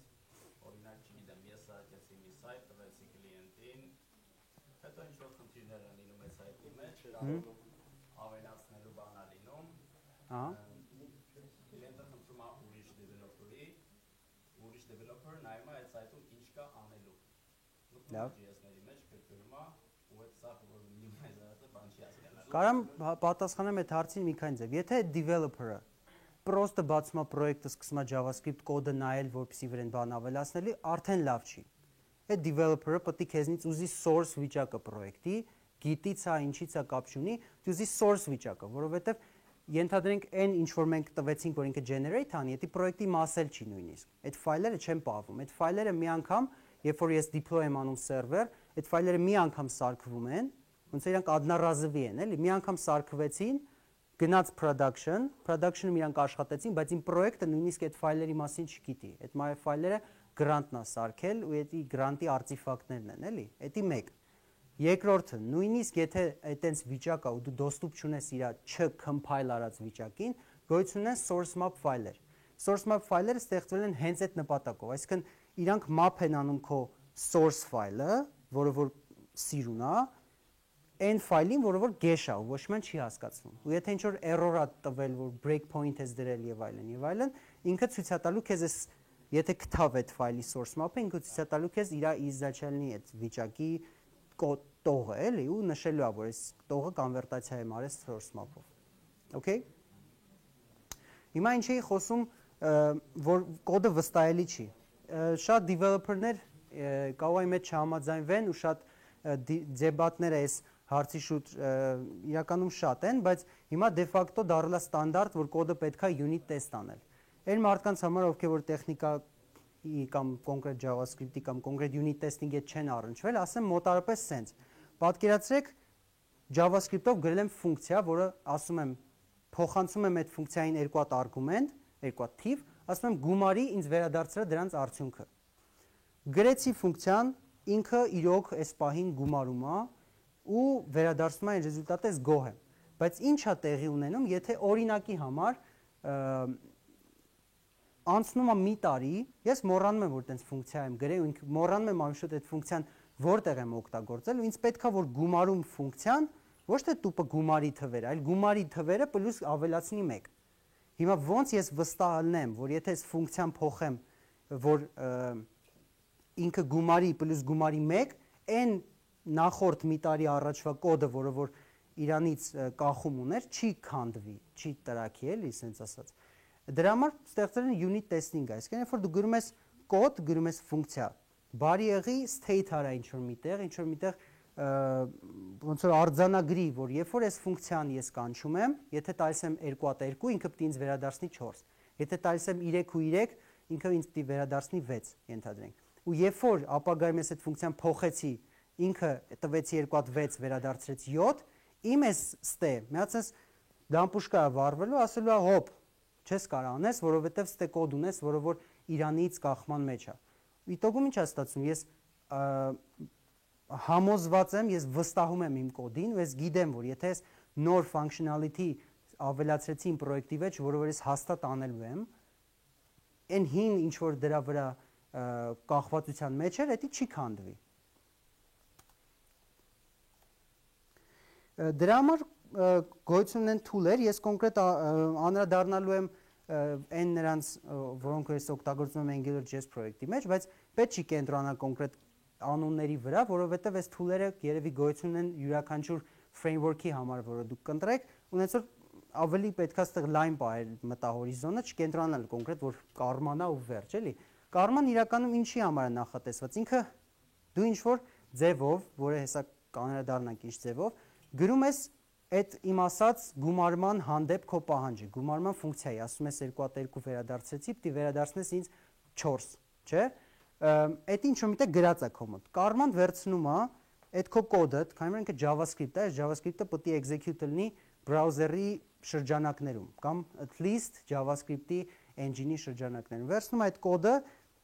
օրինակ չգիտեմ, ես սարքեցի մի site, տվեցի կլիենտին, հետո ինչ որ խնդիրներ են լինում այս site-ի մեջ, ավելացնելու բան է լինում, կլիենտը խնդրում է ուրիշ developer նայում է այդ site-ում ինչ կա անելու։ Լավ։ JS-ների մեջ գրգռում է ու այդ սա որ minimize արածը բան չի հասկանալու։ Կարամ պատասխանեմ այդ հարցին մի քանի ձև։ Եթե developer-ը պրոստը բացում է պրոյեկտը, սկսում է JavaScript կոդը նայել, որպեսզի վրան բան ավելացնելի, արդեն լավ չի։ Այդ developer-ը պետք է քեզնից ուզի source վիճակը պրոյեկտի, գիտից է, ինչից է կապ չունի, դու ուզի source վիճակը, որովհետև ենթադրենք այն ինչ որ մենք տվեցինք, որ ինքը generate անի, դա պրոյեկտի մասել չի նույնիսկ։ Այդ ֆայլերը չեն պահվում։ Այդ ֆայլերը մի անգամ, երբ որ ես deploy եմ անում server, այդ ֆայլերը մի անգամ սարքվում են, ոնց իրանք одноразовый են, էլի, մի անգամ սարքվեցին, գնաց production-ում իրանք աշխատեցին, բայց իմ պրոյեկտը նույնիսկ այդ ֆայլերի մասին չգիտի։ Այդ ֆայլերը grant-ն է սարքել ու այդ grant-ի արտիֆակտներն են, էլի։ Դա մեկ։ Երկրորդը, նույնիսկ եթե այտենց վիճակ է ու դու доступ չունես իր չ-compile արած վիճակին, գոյություն ունեն source map ֆայլեր։ Source map ֆայլերը ստեղծվել են հենց այդ նպատակով, այսինքն իրանք map են անում քո source ֆայլը, որը որ սիրուն է, այն ֆայլին, որը որ gesh է ու ոչ մի չի հասկացվում։ Ու եթե ինչ որ error է տվել, որ breakpoint ես դրել եւ այլն, ինքը ցույց է տալու քեզ այս եթե գտավ այդ ֆայլի source map-ը, ինքը ցույց է տալու քեզ իր изначальный այդ վիճակի տողը էլի ու նշելու է որ այս տողը կոնվերտացիա եմ արել source map-ով։ Okay։ Հիմա ինչ էի խոսում, որ կոդը վստահելի չի։ Շատ developer-ներ կավայի մեջ չհամաձայնվեն ու շատ դեբատները այս հարցի շուտ իրականում շատ են, բայց հիմա de facto դառել է ստանդարտ, որ կոդը պետքա unit test անել։ Այն մարդկանց համար, ովքեր որ տեխնիկա կամ կոնկրետ JavaScript-ի կամ կոնկրետ unit testing-ը չեն առնչվել, ասեմ մոտարապես սենց։ Պատկերացրեք JavaScript-ով գրել եմ ֆունկցիա, որը ասում եմ փոխանցում եմ այդ ֆունկցիային երկու հատ արգումենտ, երկու հատ թիվ, ասում եմ գումարի ինձ վերադարձրա դրանց արդյունքը։ Գրեցի ֆունկցիան, ինքը իրոք այս պահին գումարում է ու վերադարձնում է այն ռեզուլտատը, ես գոհ եմ։ Բայց ինչ է տեղի ունենում, եթե օրինակի համար անցնում է մի տարի, ես մոռանում եմ, որ այդպես ֆունկցիա եմ գրել, ու մոռանում եմ ամիշոտ այդ ֆունկցիան որտեղ եմ օգտագործել, ու ինձ պետքա որ գումարում ֆունկցիան ոչ թե տուպը գումարի թվերը, այլ գումարի թվերը պլյուս ավելացնի 1։ Հիմա ոնց ես վստահանեմ, որ եթե այս ֆունկցիան փոխեմ, որ ինքը գումարի պլյուս գումարի 1, այն նախորդ մի տարի առաջվա կոդը, որը որ իրանից կախում ուներ, չի քանդվի, չի տրակի, էլի, ասենց ասած։ Դրա համար ստեղծել են unit testing-ը, այսինքն երբ որ դու գրում ես կոդ, գրում ես ֆունկցիա, բարի եղի state արա ինչ որ միտեղ ոնց որ արձանագրի, որ երբ որ այս ֆունկցիան ես կանչում եմ, եթե տալիս եմ 2+2, ինքը պետք է ինձ վերադարձնի 4։ Եթե տալիս եմ 3+3, ինքը ինձ պետք է վերադարձնի 6, ենթադրենք։ Ու երբ որ ապագայում ես այդ ֆունկցիան փոխեցի, ինքը տվեցի 2+6 վերադարձրեց 7, իմ էս ստե, միացած դամպուշկա վառվելու, ասելու է հոպ, չես կարող անես, որովհետև ստե կոդ ունես, որը որ Իրանից կախման մեջ է։ Իտոգում ինչ է ստացվում, ես համոզված եմ, ես վստահում եմ իմ կոդին, ու ես գիտեմ, որ եթե ես նոր functionality ավելացրեցի իմ պրոյեկտի մեջ, որը որ ես հաստատ անելու եմ, այն հին ինչ որ դրա վրա կախվածության մեջ էր, դա չի քանդվի։ Դրա համար գոյություն ունեն tool-եր, ես կոնկրետ անդրադառնալու եմ այն նրանց, որոնք ես օգտագործում եմ AngularJS պրոյեկտի մեջ, բայց պետք չի կենտրոնանալ կոնկրետ անունների վրա, որովհետև այս tool-երը երևի գոյություն ունեն յուրաքանչյուր framework-ի համար, որը դուք կընտրեք, ունենց որ ավելի պետք է ստեղ լայն պահել մտահորիզոնը, չկենտրոնանալ կոնկրետ, որ կարմանա ու վերջ, էլի։ Կարման իրականում ինչի համար է նախատեսված։ Ինքը դու ինչ որ ձևով, որը հեսա կանրադառնանք ինչ ձևով, գրում ես այդ իմ ասած գումարման հանդեպ քո պահանջը, գումարման ֆունկցիայի, ասում ես 2+2 վերադարձրեցի, պետք է վերադարձնես ինձ 4, չէ՞։ Այդ ինչ որ միտեղ գրած է քո մոտ։ Կարման վերցնում է այդ քո կոդը, քանի որ ինքը JavaScript է, այս JavaScript-ը պետք է execute լինի բրաուզերի շրջանակներում կամ at least JavaScript-ի engine-ի շրջանակներում։ Վերցնում է այդ կոդը,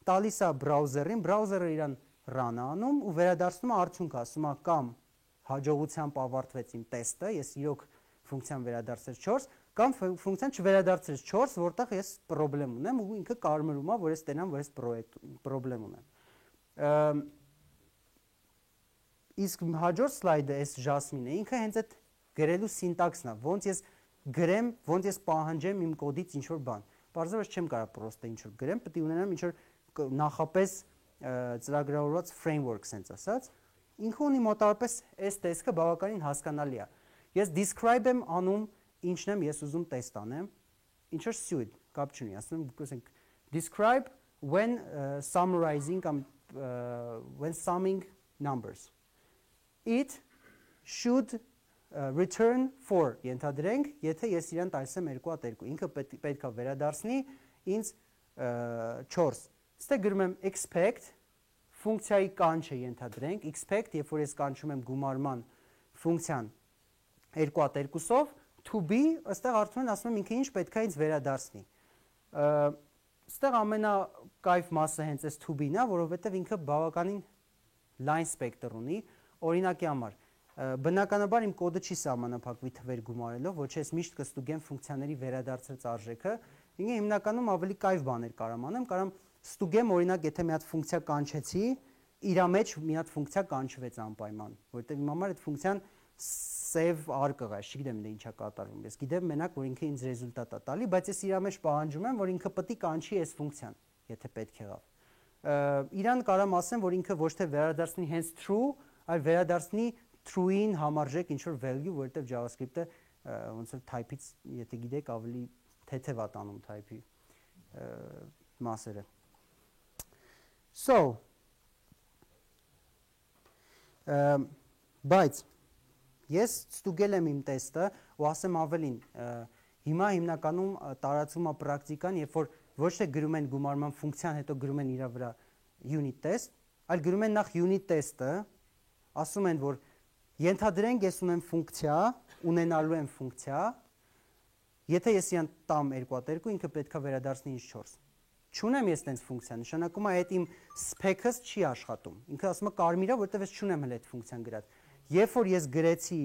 տալիս է բրաուզերին, բրաուզերը իրան run անում ու վերադարձնում է արդյունք, ասում է կամ հաջողությամբ ավարտվեց իմ տեստը, ես իրոք ֆունկցիան վերադարձրեց 4, կամ ֆունկցիան չվերադարձրեց 4, որտեղ ես պրոբլեմ ունեմ ու ինքը կարմրում է, որ ես տենամ, որ ես պրոբլեմ ունեմ։ Իսկ հաջորդ սլայդը այս Jasmine-ը, ինքը հենց այդ գրելու սինտաքսն է, ոնց ես գրեմ, ոնց ես պահանջեմ իմ կոդից ինչ-որ բան։ Պարզապես չեմ կարող պրոստը ինչ-որ գրեմ, պետք է ունենամ ինչ-որ նախապես ծրագրավորված framework, սենց ասած։ Ինքը ունի մոտավորապես այս տեսքը բավականին հասկանալի է։ Ես describe եմ անում, ինչն եմ ես ուզում տեստ անեմ, ինչ-որ suite, կապ չունի, ասում եմ, describe when summarizing when summing numbers. It should return 4, ենթադրենք, եթե ես իրան տալիս եմ 2+2, ինքը պետք է վերադարձնի ինձ 4։ Ստե գրում եմ expect, ֆունկցիայի կանչը ենթադրենք, expect, երբ որ ես կանչում եմ գումարման ֆունկցիան 2+2-ով, to be, ըստեղ արդյունքն ասում եմ ինքը ինչ պետք է ինձ վերադարձնի։ Ստեղ ամենակայֆ մասը հենց այս to be-ն է, որովհետև ինքը բավականին line specter ունի, օրինակի համար, բնականաբար իմ կոդը չի սահմանափակվի թվեր գումարելով, ոչ ես միշտ կստուգեմ ֆունկցիաների վերադարձած արժեքը, ինքը հիմնականում ավելի կայֆ բաներ կարամ անեմ, կարամ ստուգեմ օրինակ, եթե մի հատ ֆունկցիա կանչեցի, իր մեջ մի հատ ֆունկցիա կանչվեց անպայման, որովհետև իմ համար այդ ֆունկցիան save արկղ է, չգիտեմ դե ինչա կատարվում։ Ես գիտեմ մենակ, որ ինքը ինձ ռեզուլտատ է տալի, բայց ես իր մեջ պահանջում եմ, որ ինքը պետք է կանչի այս ֆունկցիան, եթե պետք եղավ։ Իրան կարամ ասեմ, որ ինքը ոչ թե վերադարձնի հենց true, այլ վերադարձնի true-ին համարժեք ինչ-որ value, որովհետև JavaScript-ը ոնց որ type-ից, եթե գիտեք, ավելի թեթև է տանում type-ի մասերը։ So, բայց ես ստուգել եմ իմ տեստը ու ասեմ ավելին, հիմա հիմնականում տարածվում է պրակտիկան, երբ որ ոչ թե գրում են գումարման ֆունկցիան, հետո գրում են իր վրա unit test, այլ գրում են նախ unit test-ը, ասում են, որ ենթադրենք ես ունեմ ֆունկցիա, ունենալու եմ ֆունկցիա, եթե ես իրան տամ 2+2, ինքը պետք է վերադարձնի ինձ 4։ Չունեմ ես տենց ֆունկցիա, նշանակում է այդ իմ spec-ս չի աշխատում։ Ինքը ասում է կարմիր է, որովհետև ես չունեմ հենց այդ ֆունկցիան գրած։ Երբ որ ես գրեցի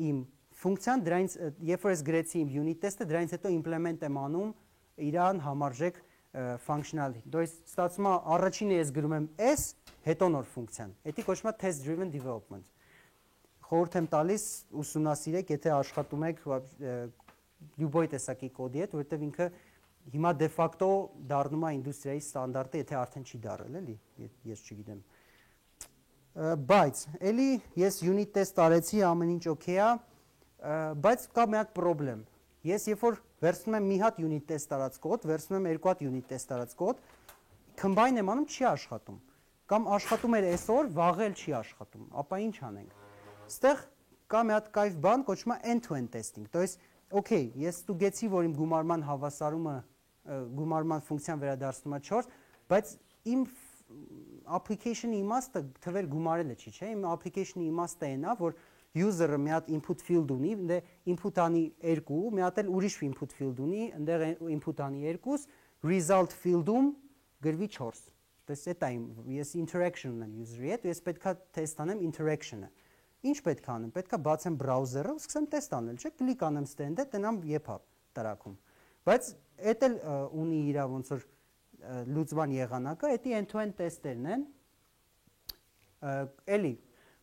իմ ֆունկցիան, դրանից երբ որ ես գրեցի իմ unit test-ը, դրանից հետո implement եմ անում իրան համարժեք functionality։ Դոյս ստացվում է առաջինը ես գրում եմ s, հետո նոր ֆունկցիան։ Դա կոչվում է test driven development։ Խորհուրդ եմ տալիս ուսումնասիրեք, եթե աշխատում եք լյուբոյ տեսակի կոդի հետ, որովհետև ինքը հիմա դե ֆակտո դառնում է ինդուստրիայի ստանդարտը, եթե արդեն չի դառել, էլի, ես չգիտեմ։ Բայց էլի ես unit test արեցի, ամեն ինչ օքեյ է, բայց կա մի հատ պրոբլեմ։ Ես երբ որ վերցնում եմ մի հատ unit test արած կոդ, վերցնում եմ երկու հատ unit test արած կոդ, combine եմ անում, չի աշխատում։ կամ աշխատում էր այսօր, վաղը չի աշխատում, ապա ինչ անենք։ Այստեղ կա մի հատ կայֆ բան, կոչվում է end-to-end testing, то есть, okay, ես ստուգեցի, որ իմ գումարման հավասարումը, գումարման ֆունկցիան վերադարձնում է 4, բայց իմ application-ի իմաստը թվեր գումարելը չի, չէ՞, իմ application-ի իմաստը այն է, որ user-ը մի հատ input field ունի, այնտեղ input անի 2, մի հատ էլ ուրիշ input field ունի, այնտեղ input անի 2, result field-ում գրվի 4։ То есть это ես interaction ունեմ user-ի հետ, ես պետքա test անեմ interaction-ը։ Ինչ պետք է անեմ, պետք է բացեմ բրաուզերը ու սկսեմ տեստ անել, չէ՞, կլիկ անեմ ստենդը, տնամ եփա տրակում։ Բայց էդ էլ ունի իր ոնց որ լուծման եղանակը, էդի end-to-end տեստերն են։ Էլի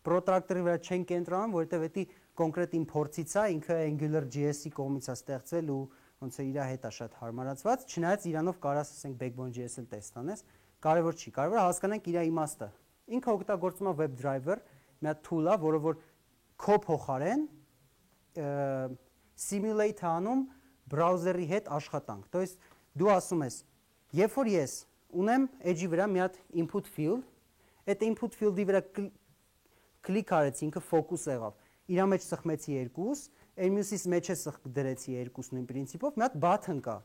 protractor-ի վրա չեն կենտրոնանում, որովհետև էդի կոնկրետ իմ փորձից է, ինքը Angular.js-ի կողմից է ստեղծվել ու ոնց է իր հետ է շատ հարմարացված, չնայած իրանով կարաս ասենք Backbone.js-ը տեստ անես, կարևոր չի, կարևոր է հասկանանք իր իմաստը։ Ինքը օգտագործում է WebDriver, մի հատ tool է, որը որ քո փոխարեն simulate անում բրաուզերի հետ աշխատանք։ То есть դու ասում ես, երբ որ ես ունեմ edge-ի վրա մի հատ input field, այդ input field-ի վրա կլիկ արեցի, ինքը focus եղավ։ Իրա մեջ սխմեցի 2, muse-ից մեջ է դրեցի 2-ն նույն պրինցիպով, մի հատ button կա,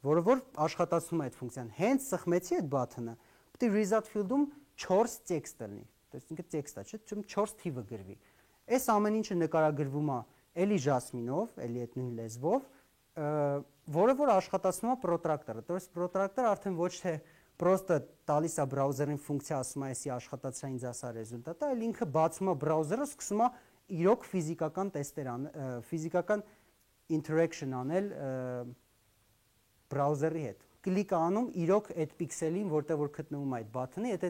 որը որ աշխատացնում է այդ ֆունկցիան։ Հենց սխմեցի այդ button-ը, պետք է result field-ում 4 տեքստ լինի։ То есть ինքը տեքստ է, չէ՞, 4 թիվը գրվի։ Այս ամեն ինչը նկարագրվում է էլի Jasmine-ով, էլի այդ նույն լեզվով, որը որ աշխատացնում է protractor-ը։ То есть protractor-ը արդեն ոչ թե просто տալիս է բրաուզերին ֆունկցիա, ասում է, էսի աշխատացրա ինձ ասա ռեզուլտատը, այլ ինքը բացում է բրաուզերը, սկսում է իրոք ֆիզիկական տեստեր անել, ֆիզիկական interaction անել բրաուզերի հետ։ Կլիկ անում իրոք այդ պիքսելին, որտեղ որ գտնվում է այդ button-ը, եթե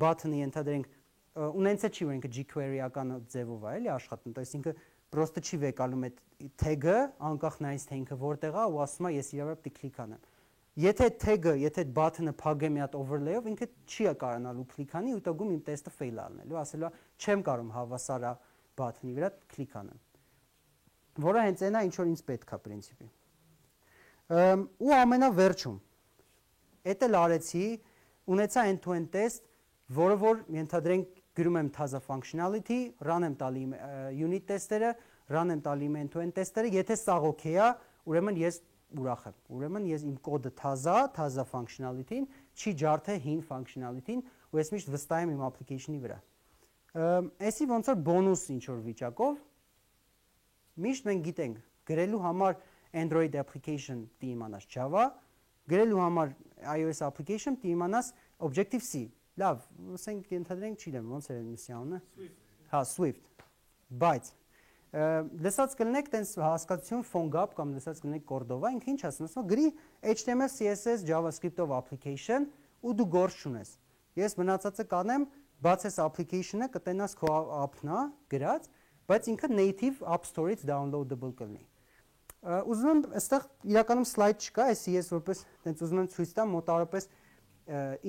button-ը ենթադրենք ունենցե չի, որ ինքը jQuery-ական ձևով է, էլի աշխատում, то есть ինքը պրոստը չի վեկալում այդ tag-ը, անկախ նայից թե ինքը որտեղ է ու ասում է ես իրա վրա պետք է կլիկ անեմ։ Եթե tag-ը, եթե այդ button-ը փագե մի հատ overlay-ով, ինքը չի կարողանալու կլիկ անի ու տագում իմ տեստը fail անելու, ասելու է չեմ կարող հավասար է button-ի վրա կլիկ անեմ։ Որը հենց այն է, ինչ որ ինձ պետք է պրինցիպի։ Ու ամենավերջում էդ էլ արեցի, ունեցա end-to-end test, որը որ ենթադրենք գրում եմ թազա functionality, run եմ տալի unit test-երը, run եմ տալի end-to-end test-երը, եթե սաղ okay է, ուրեմն ես ուրախ եմ։ Ուրեմն ես իմ կոդը թազա functionality-ին, չի ջարդե հին functionality-ին, ու ես միշտ վստահ եմ իմ application-ի վրա։ Էսի ոնց որ բոնուս ինչ որ վիճակով, միշտ մենք գիտենք, գրելու համար Android application դի իմանաս Java, գրելու համար iOS application դի իմանաս Objective-C։ Լավ, ասենք ենթադրենք չգիտեմ, ոնց է միսի անունը։ Հա, Swift։ Բայց լսած կլինեք տենց հասկացություն PhoneGap կամ լսած կլինեք Cordova, ինքը ինչ ասում, ասում գրի HTML, CSS, JavaScript-ով application ու դու գործ չունես։ Ես մնացածը կանեմ, բացես application-ը, կտենաս քո app-ն է գրած, բայց ինքը native App Store-ից downloadable կլինի։ Ուզում եմ այստեղ իրականում slide չկա, էսի ես որպես տենց ուզում եմ ցույց տամ մոտավորապես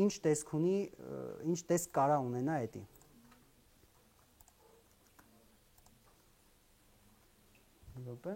ինչ տեսք ունի, ինչ տեսք կարա ունենա էդի։ Րոպե։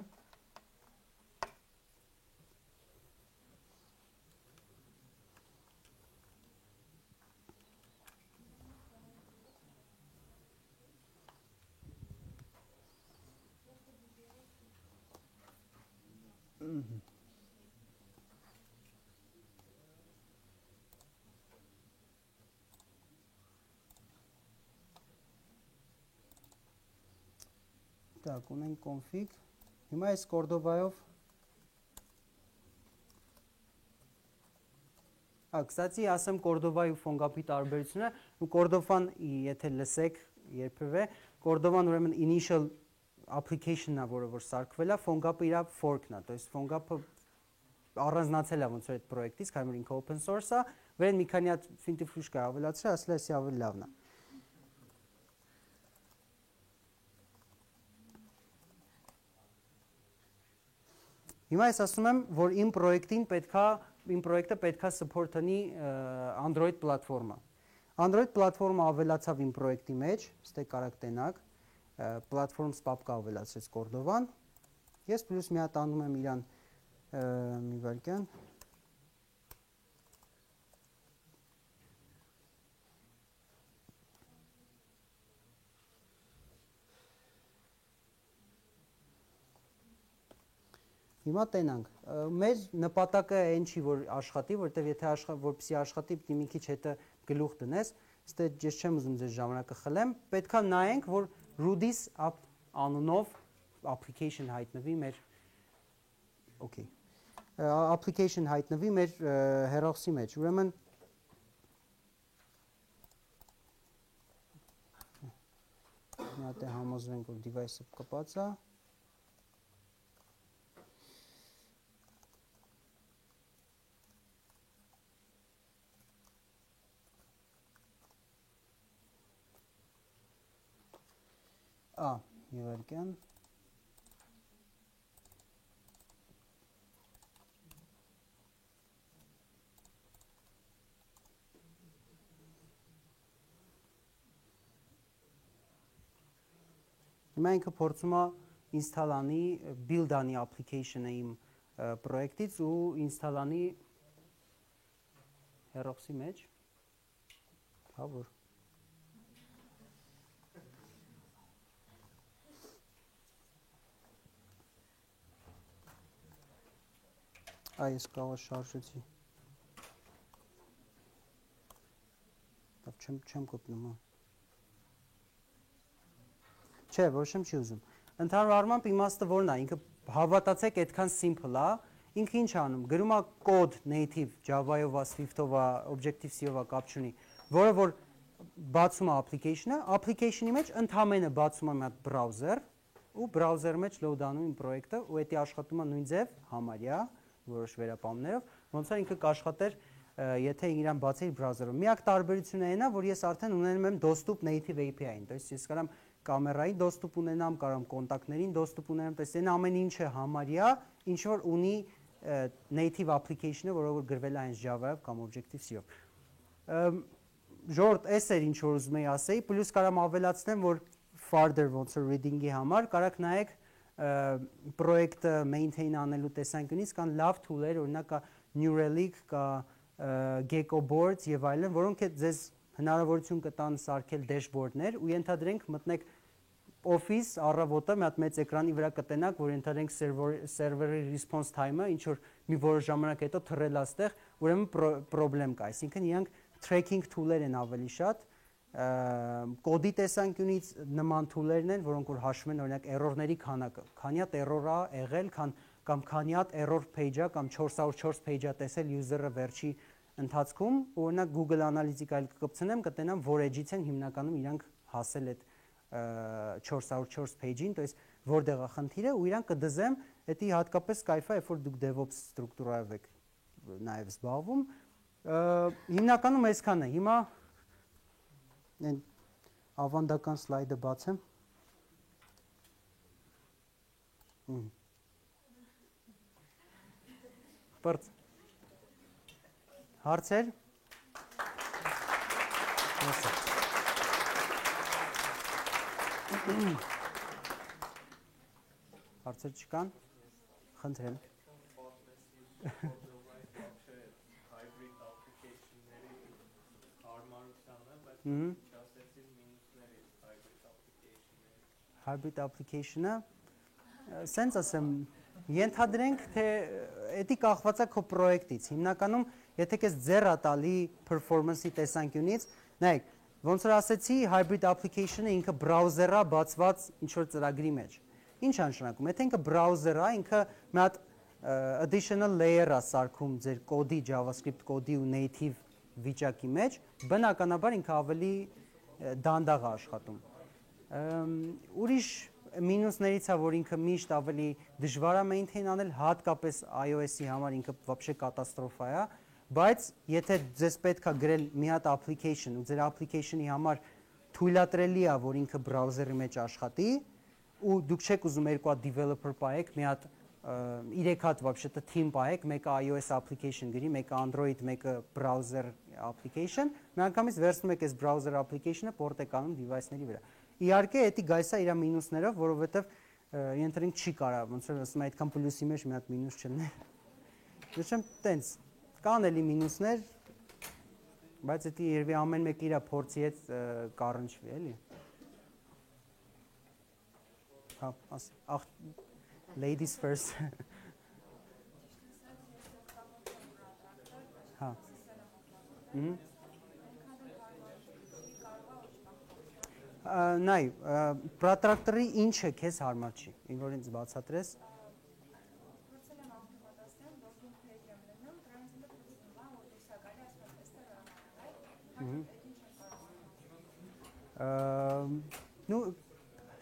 Так, ունենք config։ Հիմա այս Cordova-ով Կստացի ասեմ Cordova-ի ու PhoneGap-ի տարբերությունը, ու Cordova-ն եթե լսեք երբևէ, Cordova-ն ուրեմն initial application-ն է, որը որ սարքվել է, PhoneGap-ը իր fork-ն է, то есть PhoneGap-ը առանձնացել է ոնց որ այդ պրոյեկտից, քանի որ ինքը open source է, վերեն մի քանի հատ ֆինտիֆլուշկա ավելացրել, ասել էսի ավելի լավն է։ Հիմա ես ասում եմ, որ իմ պրոյեկտը պետքա support անի Android պլատֆորմա։ Android պլատֆորմը ավելացավ իմ պրոյեկտի մեջ, ստե կարաք տենակ, platforms պապկա ավելացրեց Cordova-ն։ Ես պլյուս մի հատ անում եմ իրան մի վարքյան։ Հիմա տենանք։ Մեր նպատակը այն չի, որ աշխատի, որտեվ եթե որպեսզի աշխատի, պիտի մի քիչ հետը գլուխ դնես, ստե ես չեմ ուզում ձեզ ժամանակը խլեմ, պետքա նայենք, որ Rudis անունով application հայտնվի մեր okay application հայտնվի մեր հեռախոսի մեջ։ Ուրեմն մի հատ է համոզվենք, որ device-ը կպած է։ Իվարկյան Հիմա ինքը փորձում է ինստալանի build-անի application-ը իմ պրոյեկտից ու ինստալանի հեռախոսի մեջ հա որ Այս կարող շարժեցի։ Չեմ կոպնում։ Չէ, ոչ եմ չի ուզում։ Ընդհանուր առմամբ իմաստը որն է, ինքը հավատացեք այդքան simple է, ինքը ինչ անում, գրում է կոդ native Java-ով, Swift-ով, Objective-C-ով կապ չունի, որը որ բացում է application-ը, application-ի մեջ ընդհանրապես բացում է մի հատ browser, ու browser-ի մեջ load-անում իմ պրոյեկտը, ու դա աշխատում է նույն ձև համարյա որոշ վերապահումներով, ոնց որ ինքը կաշխատեր, եթե իրան բացեի browser-ով։ Միակ տարբերությունը այն է, որ ես արդեն ունենում եմ доступ native API-ին, то есть ես կարամ կամերային доступ ունենամ, կարամ կոնտակտներին доступ ունենամ, то есть այն ամեն ինչը համարյա, ինչ որ ունի native application-ը, որը որ գրվել է հենց Java-ով կամ Objective-C-ով։ Ժորդ, էս էր ինչ որ ուզում եի ասեի, պլյուս կարամ ավելացնեմ, որ further ոնց որ reading-ի համար կարաք նայեք պրոյեկտը maintain անելու տեսանկյունից կան լավ tool-եր, օրինակ կա Neuralink, կա Gecko Boards եւ այլն, որոնք ձեզ հնարավորություն կտան սարքել դեշբորդներ ու ենթադրենք մտնեք Office առավոտը մի հատ մեծ էկրանի վրա կտենաք, որ ենթադրենք server-ի response time-ը ինչ որ մի որոշ ժամանակ հետո թռել աստեղ, ուրեմն problem կա, այսինքն իրանք tracking tool-եր են ավելի շատ կոդի տեսանկյունից նման tool-երն են, որոնք որ հաշվում են օրինակ error-ների քանակը, քանի հատ error-ա եղել, կամ քանի հատ error page-ա կամ 404 page-ա տեսել user-ը վերջի ընթացքում, օրինակ Google Analytics այլ կկպցնեմ, կտենամ որ edge-ից են հիմնականում իրանք հասել այդ 404 page-ին, то есть որտեղ է խնդիրը ու իրանք կդզեմ, դա հատկապես կայֆ է, երբ որ դուք DevOps ստրուկտուրայով եք նաև զբաղվում, հիմնականում այսքան է, հիմա Այն ավանդական սլայդը բացեմ։ Պրծ։ Հարցեր։ Հարցեր չկան։ Խնդրեմ։ Hybrid application-ը սենց ասեմ ենթադրենք թե դա կախված է քո պրոյեկտից հիմնականում եթե քեզ ձեռ է տալի performance-ի տեսանկյունից նայեք ոնց որ ասեցի hybrid application-ը ինքը browser-ա բացված ինչ որ ծրագրի մեջ ինչ է նշանակում եթե ինքը browser-ա ինքը մի հատ additional layer-ա սարքում ձեր կոդի JavaScript կոդի ու native վիճակի մեջ բնականաբար ինքը ավելի դանդաղ է աշխատում ուրիշ մինուսներից է որ ինքը միշտ ավելի դժվար է maintain անել հատկապես iOS-ի համար ինքը вообще կատաստրոֆա է բայց եթե ձեզ պետք է գրել մի հատ application ու ձեր application-ի համար թույլատրելի է որ ինքը browser-ի մեջ աշխատի ու դուք չեք ուզում երկու հատ developer պահեք մի հատ 3 հատ вообще-то team պահեք մեկը iOS application գրի մեկը Android մեկը browser application միանգամից վերցնում եք այս browser application-ը port եք անում device-ների վրա Իհարկե, դա գայս է իր մինուսներով, որովհետև ենթադրենք չի կարա, ոնց որ ասում այդքան պլյուսի մեջ մի հատ մինուս չլներ։ Դժեմ տենց, կան էլի մինուսներ, բայց դա երևի ամեն մեկը իր փորձի հետ կառնչվի, էլի։ Հա, ladies first։ Հա։ Նայ, protractor-ի ինչը քեզ հարմար չի։ Ինչ որ ինձ բացատրես։ Ну,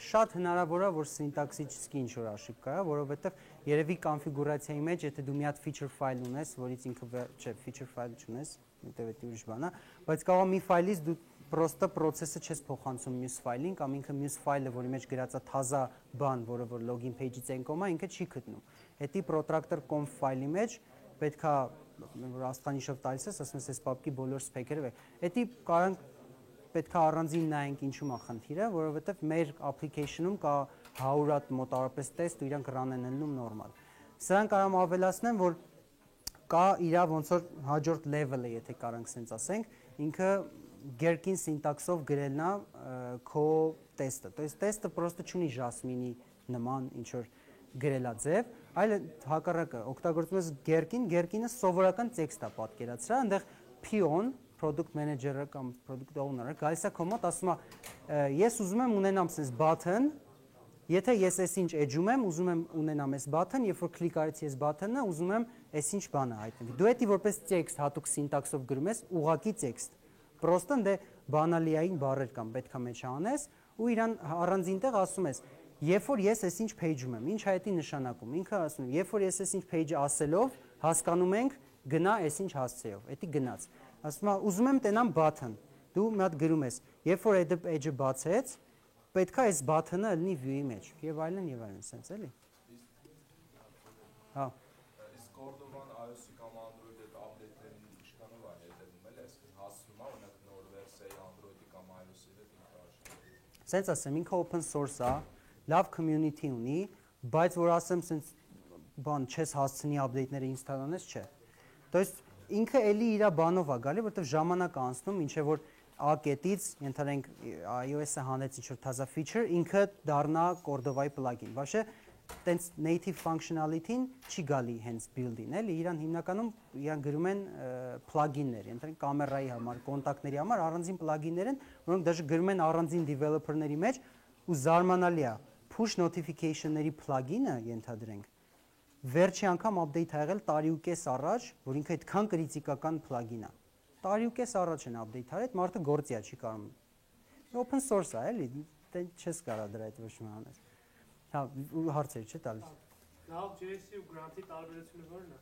շատ հնարավոր է, որ սինտաքսիչի ինչ-որ աշիբ կա, որովհետև երևի կոնֆիգուրացիայի մեջ, եթե դու մի հատ feature file ունես, որից ինքը չէ, feature file չունես, որտեղ դա ուրիշ բան է, բայց կարող է մի ֆայլից դու պրոստը process-ը չես փոխանցում մյուս ֆայլին, կամ ինքը մյուս ֆայլը, որի մեջ գրած է թազա բան, որը որ login page-ից encom-ա, ինքը չի գտնում։ Հետի protractor.conf ֆայլի մեջ պետքա որ աստղանիշով տալիս ես, ասում ես այս պապկի բոլոր սփեքերը, հետի կարանք պետք է առանձին նայենք ինչու է խնդիրը, որովհետև մեր application-ում կա 100 հատ մոտավորապես տեստ ու իրանք run են ելնում նորմալ։ Սրանք կարամ ավելացնեմ, որ կա իր ոնց որ հաջորդ level-ը, եթե կարանք սենց ասենք, ինքը գերկին սինտաքսով գրելն է քո տեստը։ То есть տեստը պրոստը չունի Jasmine-ի նման ինչ որ գրելաձև, այլ հակառակը օգտագործում ես գերկինը սովորական տեքստ է պատկերացրել, այնտեղ P-on product manager-ը կամ product owner-ը գալիս է քո մոտ, ասում է ես ուզում եմ ունենամ sense button, եթե ես այսինչ edge-ում եմ, ուզում եմ ունենամ այս button, երբ որ կլիկ արեցի այս button-ը, ուզում եմ այսինչ բանը հայտնվի։ Դու էդի որպես տեքստ հատուկ սինտաքսով գրում ես ուղղակի տեքստ։ Պրոստը դե բանալիային բառեր կամ պետքա մեջ անես ու իրան առանձին տեղ ասում ես, երբ որ ես այսինչ page-ում եմ, ինչ է դա նշանակում։ Ինքը ասում է, երբ որ ես այսինչ page-ը ասելով, հասկանում ենք գնա այսինչ հասցեով, դա գնաց։ Ասում է ուզում եմ տենամ button։ Դու մի հատ գրում ես, երբ որ այդ edge-ը բացեց, պետքա այս button-ը լինի view-ի մեջ եւ այլն, sense էլի։ Հա։ Իսկ Cordova-ն iOS-ի կամ Android-ի այդ update-ներին ինչքանով է հետևում էլ, այսինքն հասնում է օրինակ նոր վերսիայի Android-ի կամ iOS-ի հետ ինքը աշխատի։ Sense ասեմ, ինքը open source է, լավ community ունի, բայց որ ասեմ sense բան չես հասցնի update-ները install անես, չէ։ То есть ինքը էլի իր բանով է գալի, որովհետև ժամանակ է անցնում, ինչ է որ A կետից ենթարենք iOS-ը հանեց ինչ որ թազա feature, ինքը դառնա Cordova-ի plugin։ Բաշե տենց native functionality-ին չի գալի հենց build-ին, էլի իրան հիմնականում իրան գրում են plugin-ներ, ենթարենք կամերայի համար, կոնտակտների համար առանձին plugin-ներ են, որոնք դաժե գրում են առանձին developer-ների մեջ ու զարմանալի է push notification-ների plugin-ը ենթադրենք վերջի անգամ update-ա եղել տարի ու կես առաջ, որ ինքը այդքան կրիտիկական plugin է։ Տարի ու կես առաջ են update արել, մարդը գործիա չի կարող։ Open source է, էլի, դե չես կարող դրա հետ ոչ մի անել։ Հա, հարցեր չէ տալիս։ Gap.js-ի ու Grant-ի տարբերությունը ո՞րն է։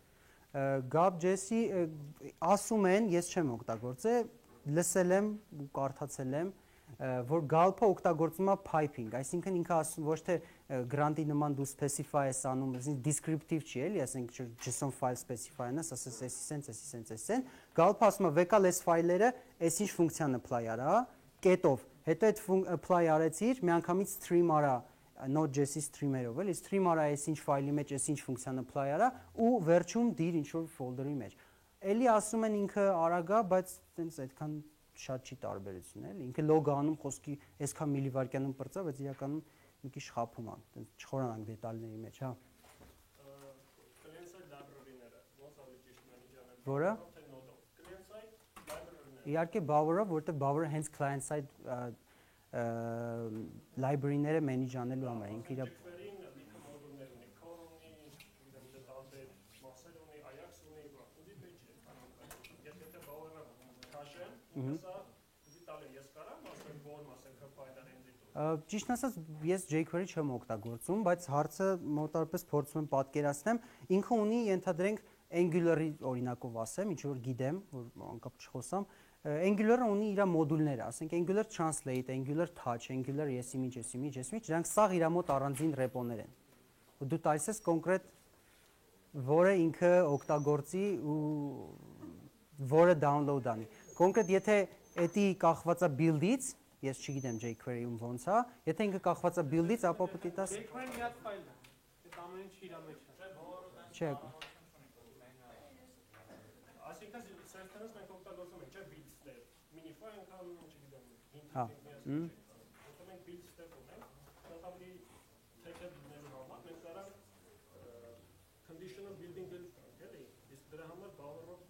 Gap.js-ի ասում են, ես չեմ օգտագործել, լսել եմ ու կարդացել եմ, որ Gulp-ը օգտագործում է piping, այսինքն ինքը ասում ոչ թե Grant-ի նման դու specify ես անում, այսինքն descriptive չի, էլի, ասենք JSON file specify-ն ես, ասես էսի Gulp-ը ասում է վեկալ այս ֆայլերը, այսինչ ֆունկցիան apply արա, կետով, հետո այդ apply արեցիր, միանգամից stream արա Node.js-ի stream-երով, էլի, stream արա այսինչ ֆայլի մեջ, այսինչ ֆունկցիան apply արա ու վերջում դիր ինչ որ folder-ի մեջ։ Էլի ասում են ինքը արագ է, բայց տենց այդքան շատ չի տարբերություն, էլի։ Ինքը log անում խոսքի այսքան միլիվայրկյանում պրծա, բայց իրականում մի քիչ խափում է, տենց չխորանանք դետալների մեջ, հա։ Client-side library-ները, ոնց ավելի ճիշտ manage անել։ Որը։ Client-side library-ները։ Իհարկե Bower-ը, որտեղ Bower-ը հենց client-side library-ները manage անելու համար է, ինքը իր Jquery-ին լիքը մոդուլներ ունի, Core ունի, դե տարբեր մասեր ունի, Ajax ունի, ուզի page է կարող։ Եթե Bower-ը քաշեմ, սա ուզի տալի ես կարամ ասեմ որ մասը compile-ը render-ը։ Ճիշտ ասած, ես jQuery չեմ օգտագործում, բայց հարցը մոտավորապես փորձում եմ պատկերացնեմ, ինքը ունի ենթադրենք Angular-ի օրինակով ասեմ, ինչ որ գիտեմ, որ անկապ չխոսամ, Angular-ը ունի իր մոդուլները, ասենք Angular Translate, Angular Touch, Angular Yes-image, դրանք սաղ իր մոտ առանձին ռեպոներ են։ Ու դու տալիս ես կոնկրետ որը ինքը օգտագործի ու որը download անի։ Կոնկրետ եթե էդի կախված է build-ից, ես չգիտեմ jQuery-ում ոնց է, եթե ինքը կախված է build-ից, ապա պետք է տաս։ jQuery-ն մի հատ ֆայլ է։ Այդ ամեն ինչ իր մեջ է։ Չէ։ Այսինքն սերտերս մենք օգտագործում ենք չէ build step, minify անգամ չգիտեմ, Հա։ Եթե մենք build step ունենք, շատ ավելի թեքը բիզնեսի համար մենք կարող conditional building-ը էլի, իսկ դրա համար Bower-ով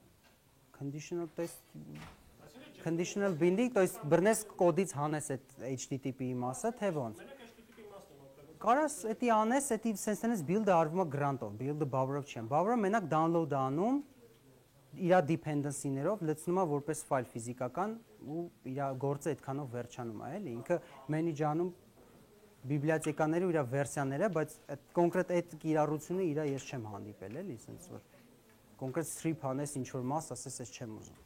conditional, то есть conditional binding, то есть բռնես կոդից հանես այդ HTTP-ի մասը, թե ոնց։ Կարաս էդի անես, էդի sense տենես build-ը արվում է grant-ով, build-ը Bower-ով չեմ։ Bower-ը մենակ download անում իր dependency-ներով լցնում է որպես ֆայլ ֆիզիկական ու իր գործը այդքանով վերջանում է, էլի։ Ինքը manage-անում բիբլիոթեկաների ու իր վերսիաները, բայց այդ կոնկրետ այդ կիրառությունը իրա ես չեմ հանդիպել, էլի, sense որ կոնկրետ strip անես ինչ որ մաս, ասես ես չեմ ուզում։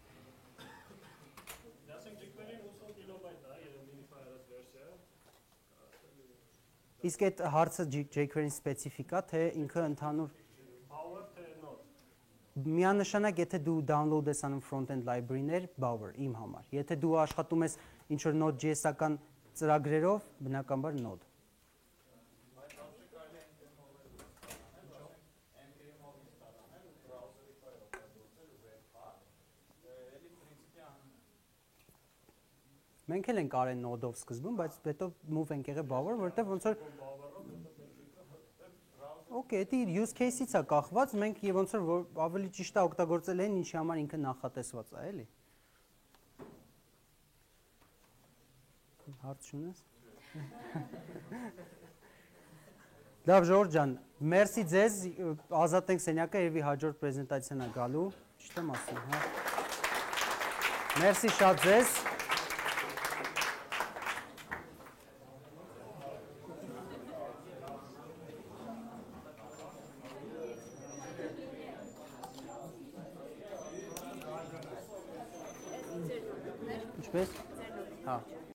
Իսկ այդ հարցը jQuery-ին սպეციფիկ է, թե ինքը ընդհանուր միանշանակ եթե դու download ես անում front-end library-ներ, Bower իմ համար։ Եթե դու աշխատում ես ինչ որ Node.js-ական ծրագրերով, բնականաբար Node։ Մենք էլ ենք արել Node-ով սկզբում, բայց հետո move ենք եղել Bower, որտեղ ոնց որ Okay, դա use case-ից է կախված, մենք եւ ոնց որ ավելի ճիշտ է օգտագործել են, ինչի համար ինքը նախատեսված է, էլի։ Հարց ունես։ Լավ, Ժորժ ջան, մերսի ձեզ, ազատենք սենյակը, երևի հաջորդ պրեզենտացիան է գալու, չեմ ասում, հա։ Մերսի շատ ձեզ։ Ինչպես։ Հա։